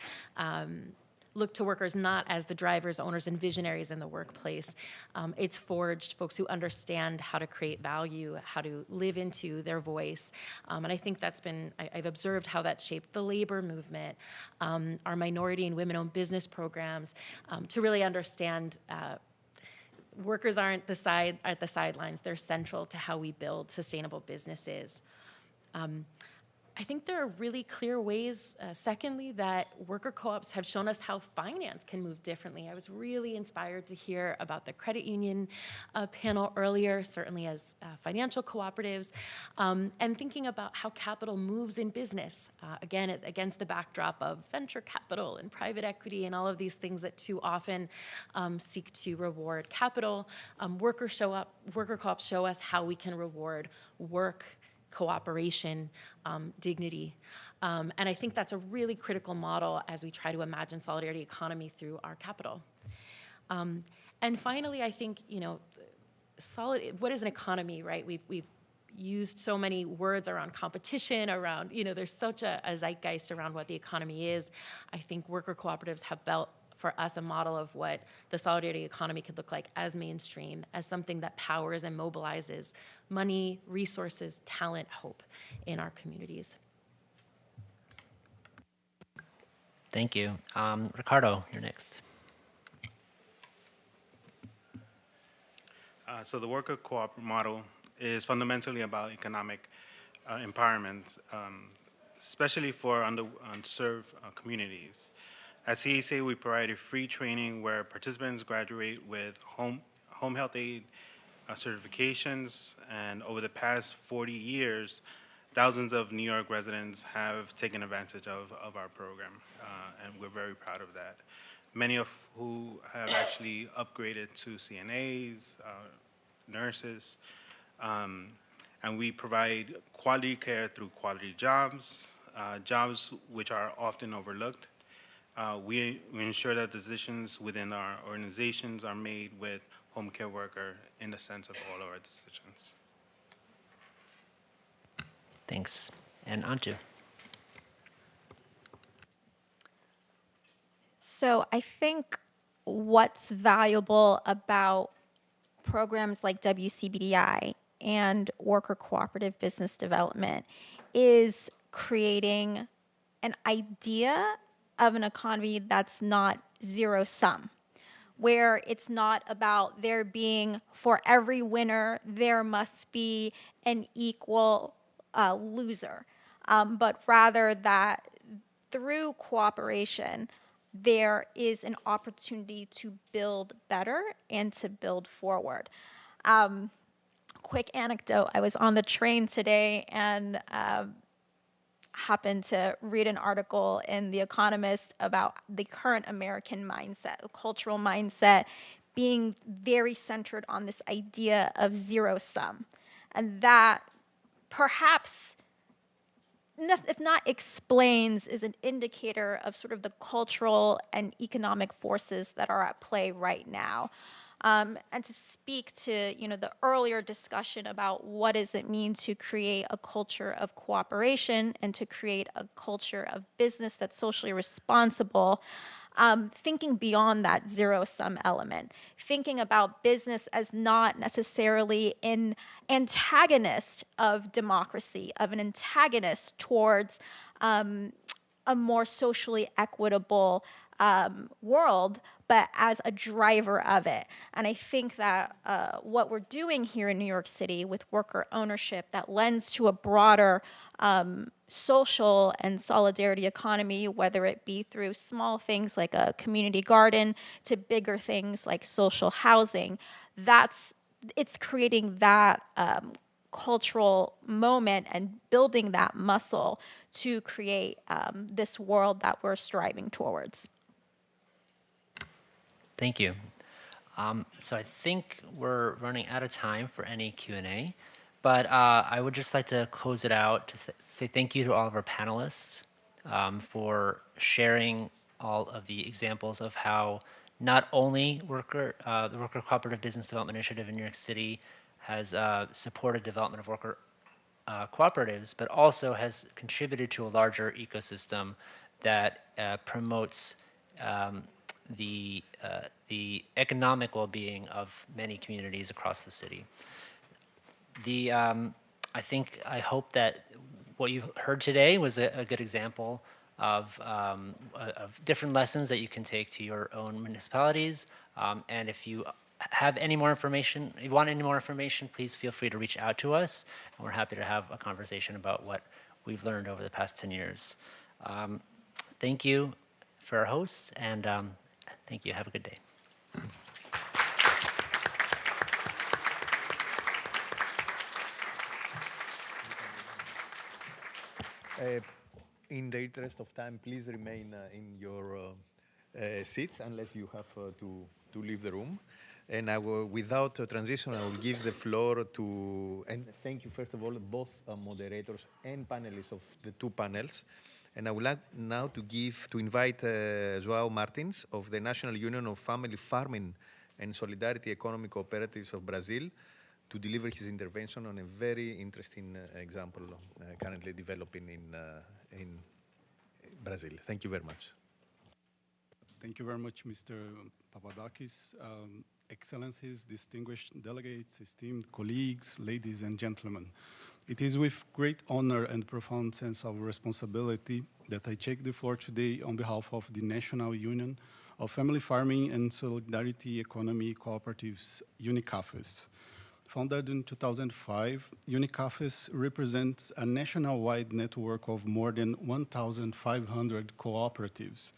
Speaker 13: look to workers not as the drivers, owners, and visionaries in the workplace. It's forged folks who understand how to create value, how to live into their voice. And I think that's been, I've observed how that's shaped the labor movement, our minority and women-owned business programs, to really understand workers aren't at the sidelines. They're central to how we build sustainable businesses. I think there are really clear ways, secondly, that worker co-ops have shown us how finance can move differently. I was really inspired to hear about the credit union panel earlier, certainly as financial cooperatives, and thinking about how capital moves in business, again, against the backdrop of venture capital and private equity and all of these things that too often seek to reward capital. Worker co-ops show us how we can reward work, cooperation, dignity. And I think that's a really critical model as we try to imagine solidarity economy through our capital. And finally, I think, what is an economy, right? We've used so many words around competition, around, there's such a zeitgeist around what the economy is. I think worker cooperatives have built for us a model of what the solidarity economy could look like as mainstream, as something that powers and mobilizes money, resources, talent, hope in our communities.
Speaker 10: Thank you. Ricardo, you're next.
Speaker 11: So the worker co-op model is fundamentally about economic empowerment, especially for underserved communities. At CESA, we provided free training where participants graduate with home health aid certifications, and over the past 40 years, thousands of New York residents have taken advantage of our program, and we're very proud of that. Many of who have actually upgraded to CNAs, nurses, and we provide quality care through quality jobs, jobs which are often overlooked. We ensure that decisions within our organizations are made with home care worker in the sense of all our decisions.
Speaker 10: Thanks. And Anju.
Speaker 12: So I think what's valuable about programs like WCBDI and worker cooperative business development is creating an idea of an economy that's not zero sum, where it's not about there being, for every winner, there must be an equal loser, but rather that through cooperation, there is an opportunity to build better and to build forward. Quick anecdote, I was on the train today and happened to read an article in The Economist about the current American mindset, a cultural mindset being very centered on this idea of zero sum. And that perhaps, if not explains, is an indicator of sort of the cultural and economic forces that are at play right now. And to speak to the earlier discussion about what does it mean to create a culture of cooperation and to create a culture of business that's socially responsible, thinking beyond that zero-sum element, thinking about business as not necessarily an antagonist of democracy, of an antagonist towards a more socially equitable world, but as a driver of it. And I think that what we're doing here in New York City with worker ownership that lends to a broader social and solidarity economy, whether it be through small things like a community garden to bigger things like social housing, it's creating that cultural moment and building that muscle to create this world that we're striving towards.
Speaker 10: Thank you. So I think we're running out of time for any Q&A, but I would just like to close it out to say thank you to all of our panelists for sharing all of the examples of how not only the Worker Cooperative Business Development Initiative in New York City has supported development of worker cooperatives, but also has contributed to a larger ecosystem that promotes the economic well-being of many communities across the city. I hope that what you heard today was a good example of different lessons that you can take to your own municipalities. And if you have any more information, if you want any more information, please feel free to reach out to us. And we're happy to have a conversation about what we've learned over the past 10 years. Thank you for our hosts, and thank you. Have a good day.
Speaker 1: In the interest of time, please remain in your seats unless you have to leave the room. And without transition, I will give the floor to, and thank you first of all, both moderators and panelists of the two panels. And I would like now to invite João Martins of the National Union of Family Farming and Solidarity Economic Cooperatives of Brazil to deliver his intervention on a very interesting example currently developing in Brazil. Thank you very much.
Speaker 14: Thank you very much, Mr. Papadakis. Excellencies, distinguished delegates, esteemed colleagues, ladies and gentlemen. It is with great honor and profound sense of responsibility that I take the floor today on behalf of the National Union of Family Farming and Solidarity Economy Cooperatives, UNICAFES. Founded in 2005, UNICAFES represents a nationwide network of more than 1,500 cooperatives,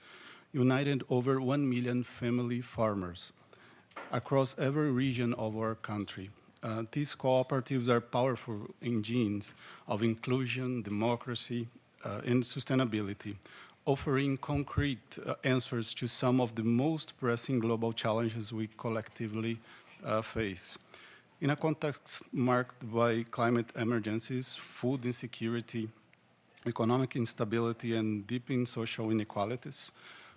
Speaker 14: united over 1 million family farmers across every region of our country. These cooperatives are powerful engines of inclusion, democracy, and sustainability, offering concrete answers to some of the most pressing global challenges we collectively face. In a context marked by climate emergencies, food insecurity, economic instability, and deepening social inequalities,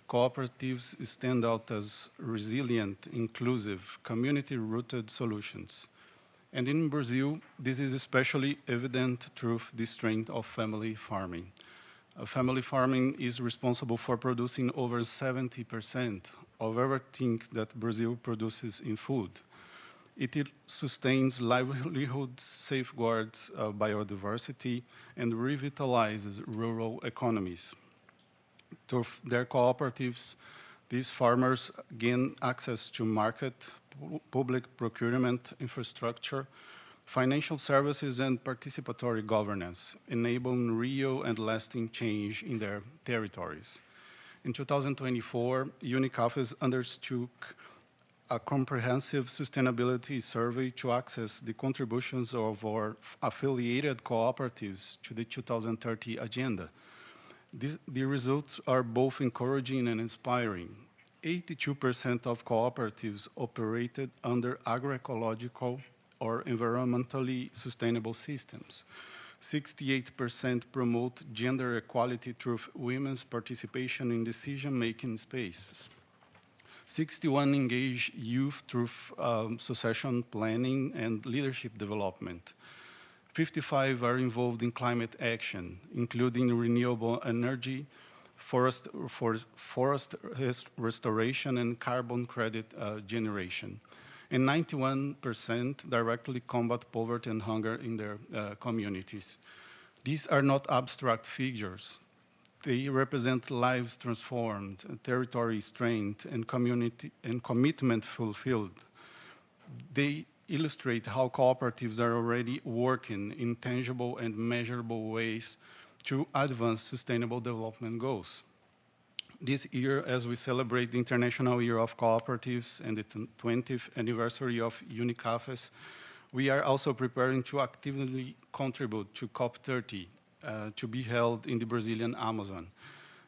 Speaker 14: cooperatives stand out as resilient, inclusive, community-rooted solutions. And in Brazil, this is especially evident through the strength of family farming. Family farming is responsible for producing over 70% of everything that Brazil produces in food. It sustains livelihoods, safeguards biodiversity, and revitalizes rural economies. Through their cooperatives, these farmers gain access to market, public procurement infrastructure, financial services, and participatory governance, enabling real and lasting change in their territories. In 2024, UNICAFES undertook a comprehensive sustainability survey to access the contributions of our affiliated cooperatives to the 2030 agenda. The results are both encouraging and inspiring. 82% of cooperatives operated under agroecological or environmentally sustainable systems. 68% promote gender equality through women's participation in decision-making spaces. 61 engage youth through succession planning and leadership development. 55 are involved in climate action, including renewable energy, forest restoration, and carbon credit generation. And 91% directly combat poverty and hunger in their communities. These are not abstract figures. They represent lives transformed, territory strength, and community and commitment fulfilled. They illustrate how cooperatives are already working in tangible and measurable ways to advance sustainable development goals. This year, as we celebrate the International Year of Cooperatives and the 20th anniversary of UNICAFES, we are also preparing to actively contribute to COP30 to be held in the Brazilian Amazon.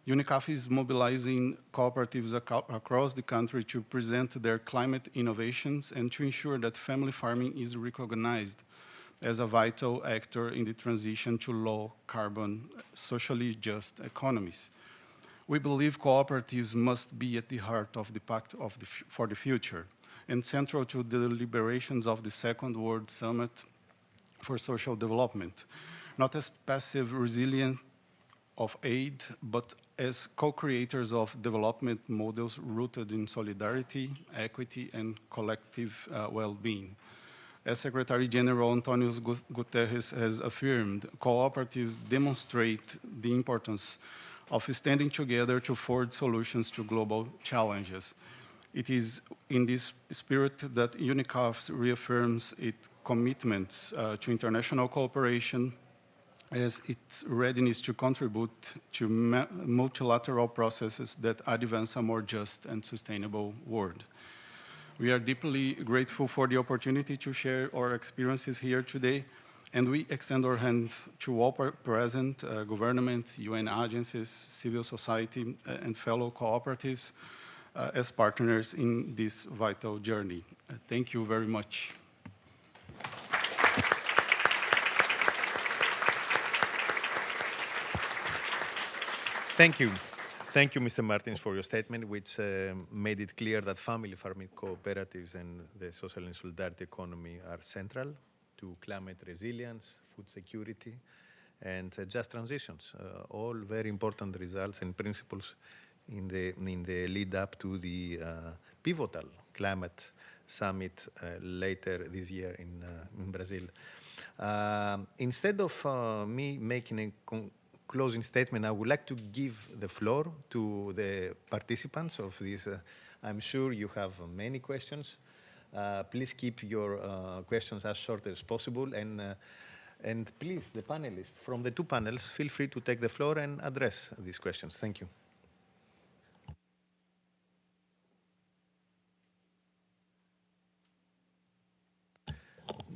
Speaker 14: UNICAF is mobilizing cooperatives across the country to present their climate innovations and to ensure that family farming is recognized as a vital actor in the transition to low carbon, socially just economies. We believe cooperatives must be at the heart of the Pact for the Future and central to the deliberations of the Second World Summit for Social Development, not as passive recipient of aid, but as co-creators of development models rooted in solidarity, equity, and collective well-being. As Secretary General Antonio Guterres has affirmed, cooperatives demonstrate the importance of standing together to forge solutions to global challenges. It is in this spirit that UNICAF reaffirms its commitments to international cooperation as its readiness to contribute to multilateral processes that advance a more just and sustainable world. We are deeply grateful for the opportunity to share our experiences here today, and we extend our hand to all present, governments, UN agencies, civil society, and fellow cooperatives as partners in this vital journey. Thank you very much.
Speaker 1: Thank you. Thank you, Mr. Martins, for your statement, which made it clear that family farming cooperatives and the social and solidarity economy are central to climate resilience, food security, and just transitions. All very important results and principles in the lead up to the pivotal climate summit later this year in Brazil. Instead of me making a closing statement, I would like to give the floor to the participants of this. I'm sure you have many questions. Please keep your questions as short as possible, and please, the panelists from the two panels, feel free to take the floor and address these questions. Thank you.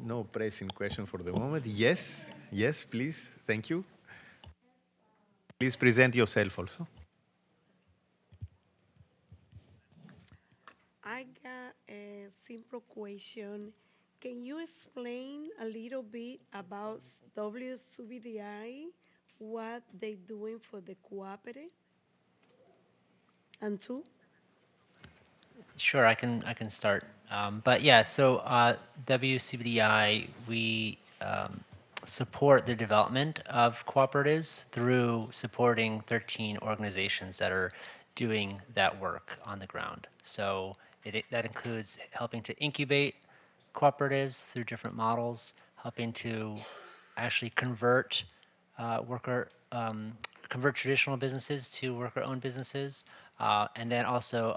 Speaker 1: No pressing question for the moment. Yes, yes, please. Thank you. Please present yourself also.
Speaker 15: I got a simple question. Can you explain a little bit about WCBDI, what they're doing for the cooperative? And two?
Speaker 10: Sure, I can start. But yeah, so WCBDI, we support the development of cooperatives through supporting 13 organizations that are doing that work on the ground. So that includes helping to incubate cooperatives through different models, helping to actually convert convert traditional businesses to worker-owned businesses, and then also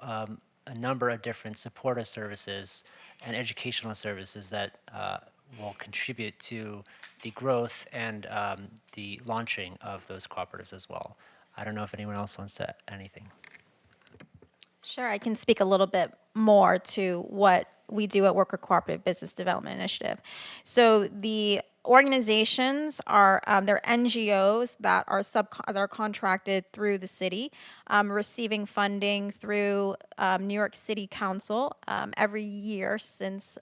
Speaker 10: a number of different supportive services and educational services that will contribute to the growth and the launching of those cooperatives as well. I don't know if anyone else wants to add anything.
Speaker 12: Sure, I can speak a little bit more to what we do at Worker Cooperative Business Development Initiative. So the organizations are they're NGOs that are contracted through the city, receiving funding through New York City Council every year since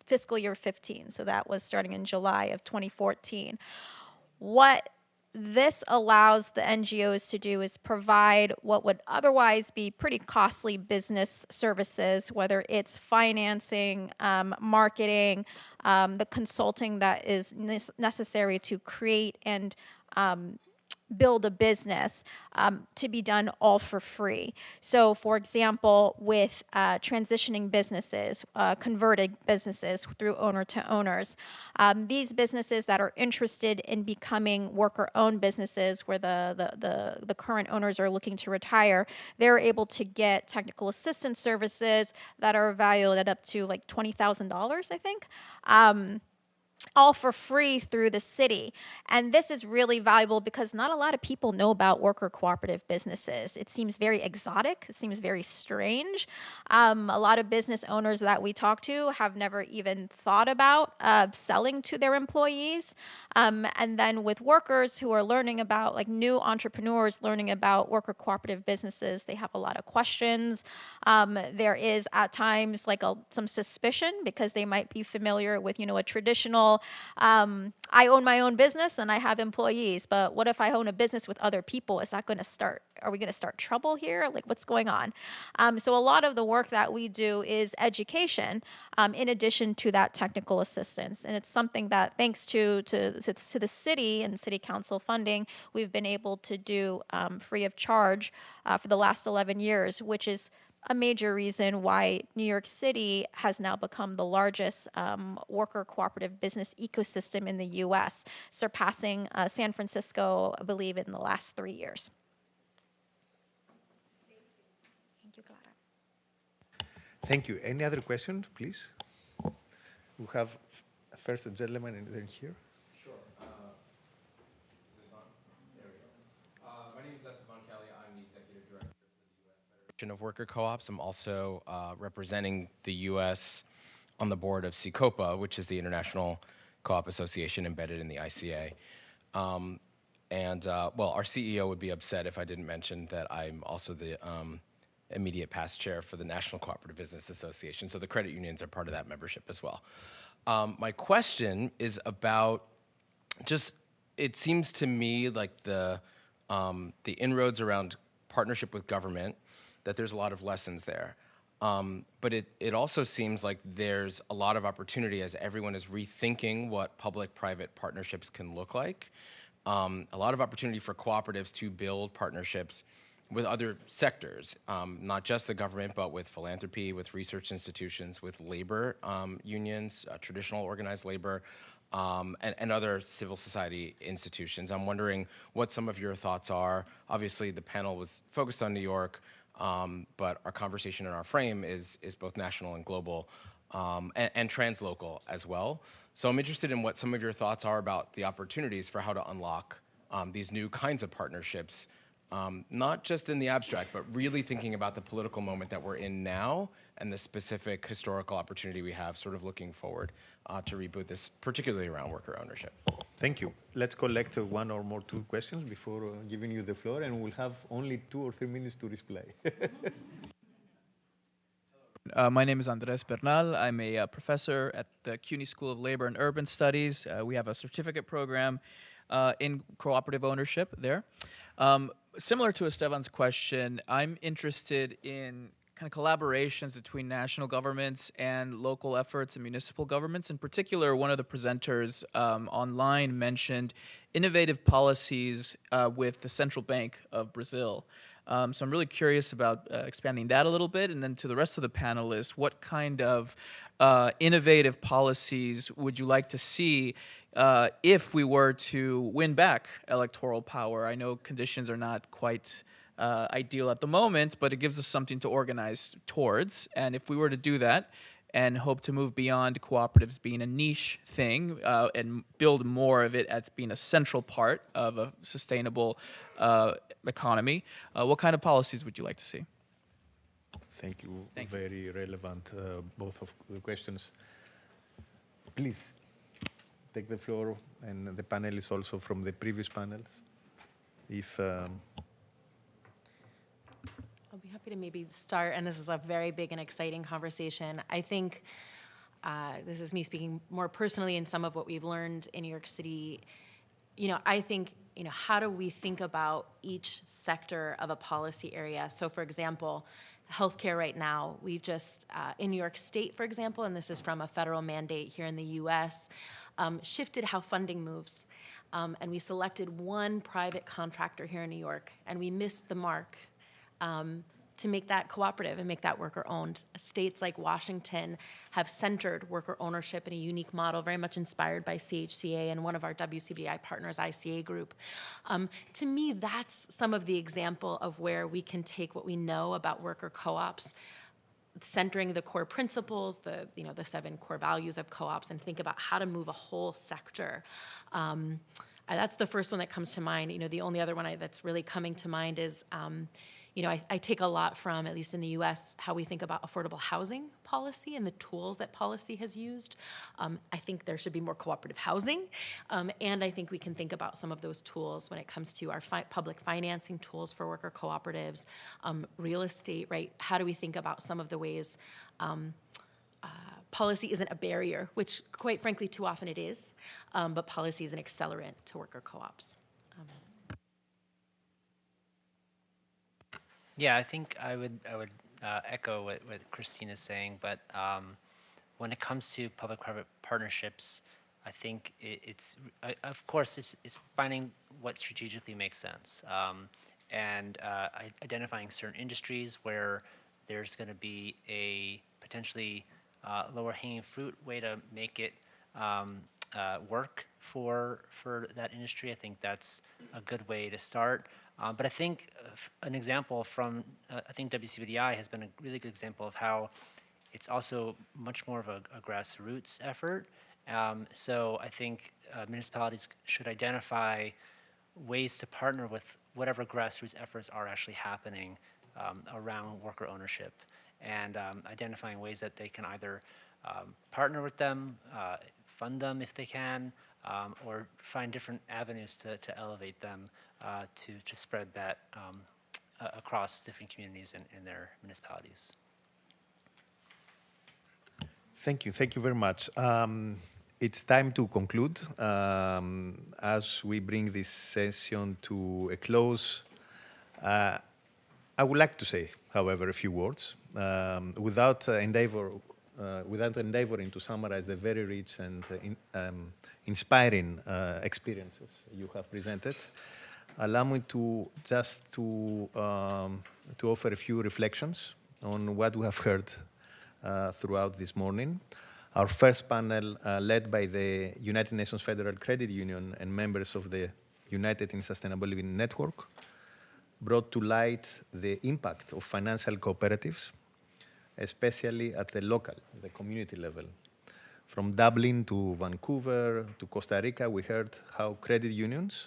Speaker 12: fiscal year 15. So that was starting in July of 2014. What this allows the NGOs to do is provide what would otherwise be pretty costly business services, whether it's financing, marketing, the consulting that is necessary to create and build a business, to be done all for free. So, for example, with transitioning businesses, converted businesses through owner to owners, these businesses that are interested in becoming worker-owned businesses where the current owners are looking to retire, they're able to get technical assistance services that are valued at up to like $20,000, I think. All for free through the city. And this is really valuable because not a lot of people know about worker cooperative businesses. It seems very exotic. It seems very strange. A lot of business owners that we talk to have never even thought about selling to their employees. And then with workers who are learning about, like new entrepreneurs learning about worker cooperative businesses, they have a lot of questions. There is at times like some suspicion because they might be familiar with, a traditional well, I own my own business and I have employees, but what if I own a business with other people? Is that going to start? Are we going to start trouble here? Like, what's going on? So a lot of the work that we do is education, in addition to that technical assistance, and it's something that, thanks to the city and city council funding, we've been able to do free of charge for the last 11 years, which is a major reason why New York City has now become the largest worker cooperative business ecosystem in the U.S., surpassing San Francisco, I believe, in the last 3 years. Thank you, Clara.
Speaker 1: Thank you. Any other questions, please? We have first a gentleman and then here.
Speaker 16: Sure. Is this on? There we go. My name is Esteban Kelly. I'm the Executive Director for the U.S. Federation of Worker Co-ops. I'm also representing the U.S. on the board of CCOPA, which is the International Co-op Association embedded in the ICA. Well, our CEO would be upset if I didn't mention that I'm also the immediate past chair for the National Cooperative Business Association, so the credit unions are part of that membership as well. My question is about just, it seems to me like the inroads around partnership with government, that there's a lot of lessons there. But it also seems like there's a lot of opportunity as everyone is rethinking what public-private partnerships can look like. A lot of opportunity for cooperatives to build partnerships with other sectors, not just the government, but with philanthropy, with research institutions, with labor unions, traditional organized labor, and other civil society institutions. I'm wondering what some of your thoughts are. Obviously, the panel was focused on New York, but our conversation and our frame is both national and global, and translocal as well. So I'm interested in what some of your thoughts are about the opportunities for how to unlock these new kinds of partnerships, not just in the abstract, but really thinking about the political moment that we're in now and the specific historical opportunity we have, sort of looking forward to reboot this, particularly around worker ownership.
Speaker 1: Thank you. Let's collect one or more two questions before giving you the floor, and we'll have only 2 or 3 minutes to reply.
Speaker 17: My name is Andres Bernal. I'm a professor at the CUNY School of Labor and Urban Studies. We have a certificate program in cooperative ownership there. Similar to Esteban's question, I'm interested in kind of collaborations between national governments and local efforts and municipal governments. In particular, one of the presenters online mentioned innovative policies with the Central Bank of Brazil. So I'm really curious about expanding that a little bit. And then to the rest of the panelists, what kind of innovative policies would you like to see if we were to win back electoral power? I know conditions are not quite ideal at the moment, but it gives us something to organize towards. And if we were to do that and hope to move beyond cooperatives being a niche thing and build more of it as being a central part of a sustainable economy, what kind of policies would you like to see?
Speaker 1: Thank you. Very relevant, both of the questions. Please take the floor, and the panelists also from the previous panels. If
Speaker 13: I'll be happy to maybe start, and this is a very big and exciting conversation. I think this is me speaking more personally in some of what we've learned in New York City. I think, how do we think about each sector of a policy area? So, for example, healthcare right now, we've just, in New York State, for example, and this is from a federal mandate here in the U.S., shifted how funding moves. And we selected one private contractor here in New York, and we missed the mark to make that cooperative and make that worker-owned. States like Washington have centered worker ownership in a unique model, very much inspired by CHCA and one of our WCBI partners, ICA Group. To me, that's some of the example of where we can take what we know about worker co-ops, centering the core principles, the 7 core values of co-ops, and think about how to move a whole sector. That's the first one that comes to mind. The only other one that's really coming to mind is, I take a lot from, at least in the U.S., how we think about affordable housing policy and the tools that policy has used. I think there should be more cooperative housing, and I think we can think about some of those tools when it comes to our public financing tools for worker cooperatives, real estate, right? How do we think about some of the ways policy isn't a barrier, which quite frankly too often it is, but policy is an accelerant to worker co-ops.
Speaker 10: Yeah, I think I would echo what Christine is saying, but when it comes to public-private partnerships, I think of course, it's finding what strategically makes sense, and identifying certain industries where there's going to be a potentially lower-hanging fruit way to make it work for that industry. I think that's a good way to start. But I think an example from, I think WCBDI has been a really good example of how it's also much more of a grassroots effort. So I think municipalities should identify ways to partner with whatever grassroots efforts are actually happening around worker ownership, and identifying ways that they can either partner with them, fund them if they can, or find different avenues to elevate them to spread that across different communities in their municipalities.
Speaker 1: Thank you. Thank you very much. It's time to conclude. As we bring this session to a close, I would like to say, however, a few words without endeavoring to summarize the very rich and inspiring experiences you have presented. Allow me to just to offer a few reflections on what we have heard throughout this morning. Our first panel, led by the United Nations Federal Credit Union and members of the United in Sustainable Living Network, brought to light the impact of financial cooperatives, especially at the local, the community level. From Dublin to Vancouver to Costa Rica, we heard how credit unions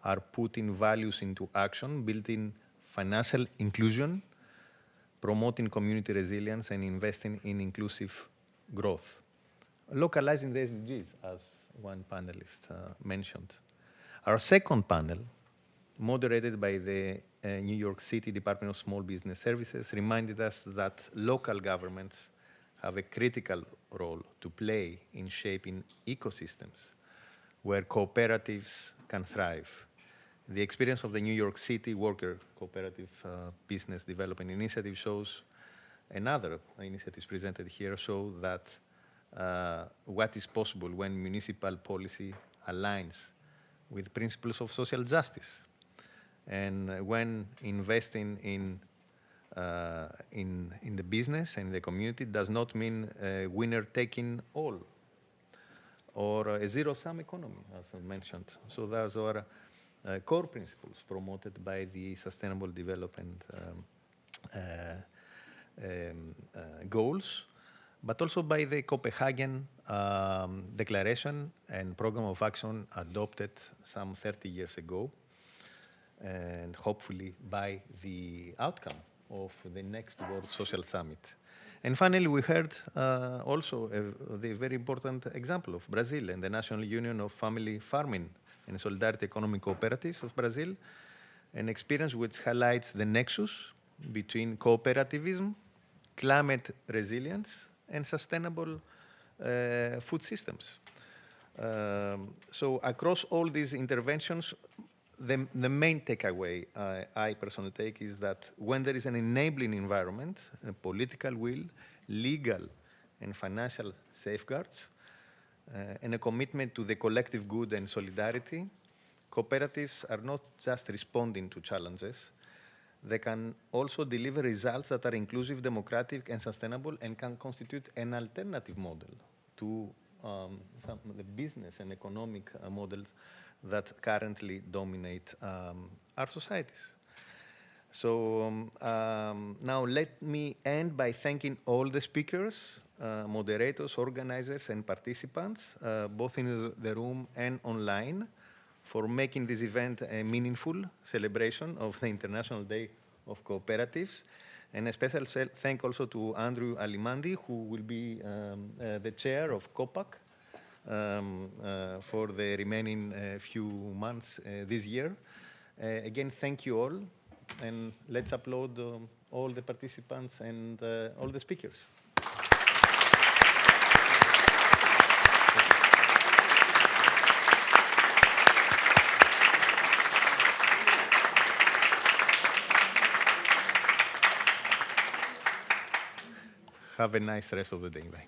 Speaker 1: are putting values into action, building financial inclusion, promoting community resilience, and investing in inclusive growth, localizing the SDGs, as one panelist mentioned. Our second panel, moderated by the New York City Department of Small Business Services, reminded us that local governments have a critical role to play in shaping ecosystems where cooperatives can thrive. The experience of the New York City Worker Cooperative Business Development Initiative shows, and other initiatives presented here show that what is possible when municipal policy aligns with principles of social justice, and when investing in the business and the community does not mean winner taking all, or a zero-sum economy, as I mentioned. So those are core principles promoted by the Sustainable Development goals, but also by the Copenhagen Declaration and Program of Action adopted some 30 years ago, and hopefully by the outcome of the next World Social Summit. And finally, we heard also the very important example of Brazil and the National Union of Family Farming and Solidarity Economic Cooperatives of Brazil, an experience which highlights the nexus between cooperativism, climate resilience, and sustainable food systems. So across all these interventions, the main takeaway I personally take is that when there is an enabling environment, a political will, legal and financial safeguards, and a commitment to the collective good and solidarity, cooperatives are not just responding to challenges, they can also deliver results that are inclusive, democratic, and sustainable, and can constitute an alternative model to some of the business and economic models that currently dominate our societies. So now let me end by thanking all the speakers, moderators, organizers, and participants, both in the room and online, for making this event a meaningful celebration of the International Day of Cooperatives. And a special thank also to Andrew Alimandi, who will be the chair of COPAC for the remaining few months this year. Again, thank you all, and let's applaud all the participants and all the speakers. Have a nice rest of the day. Bye.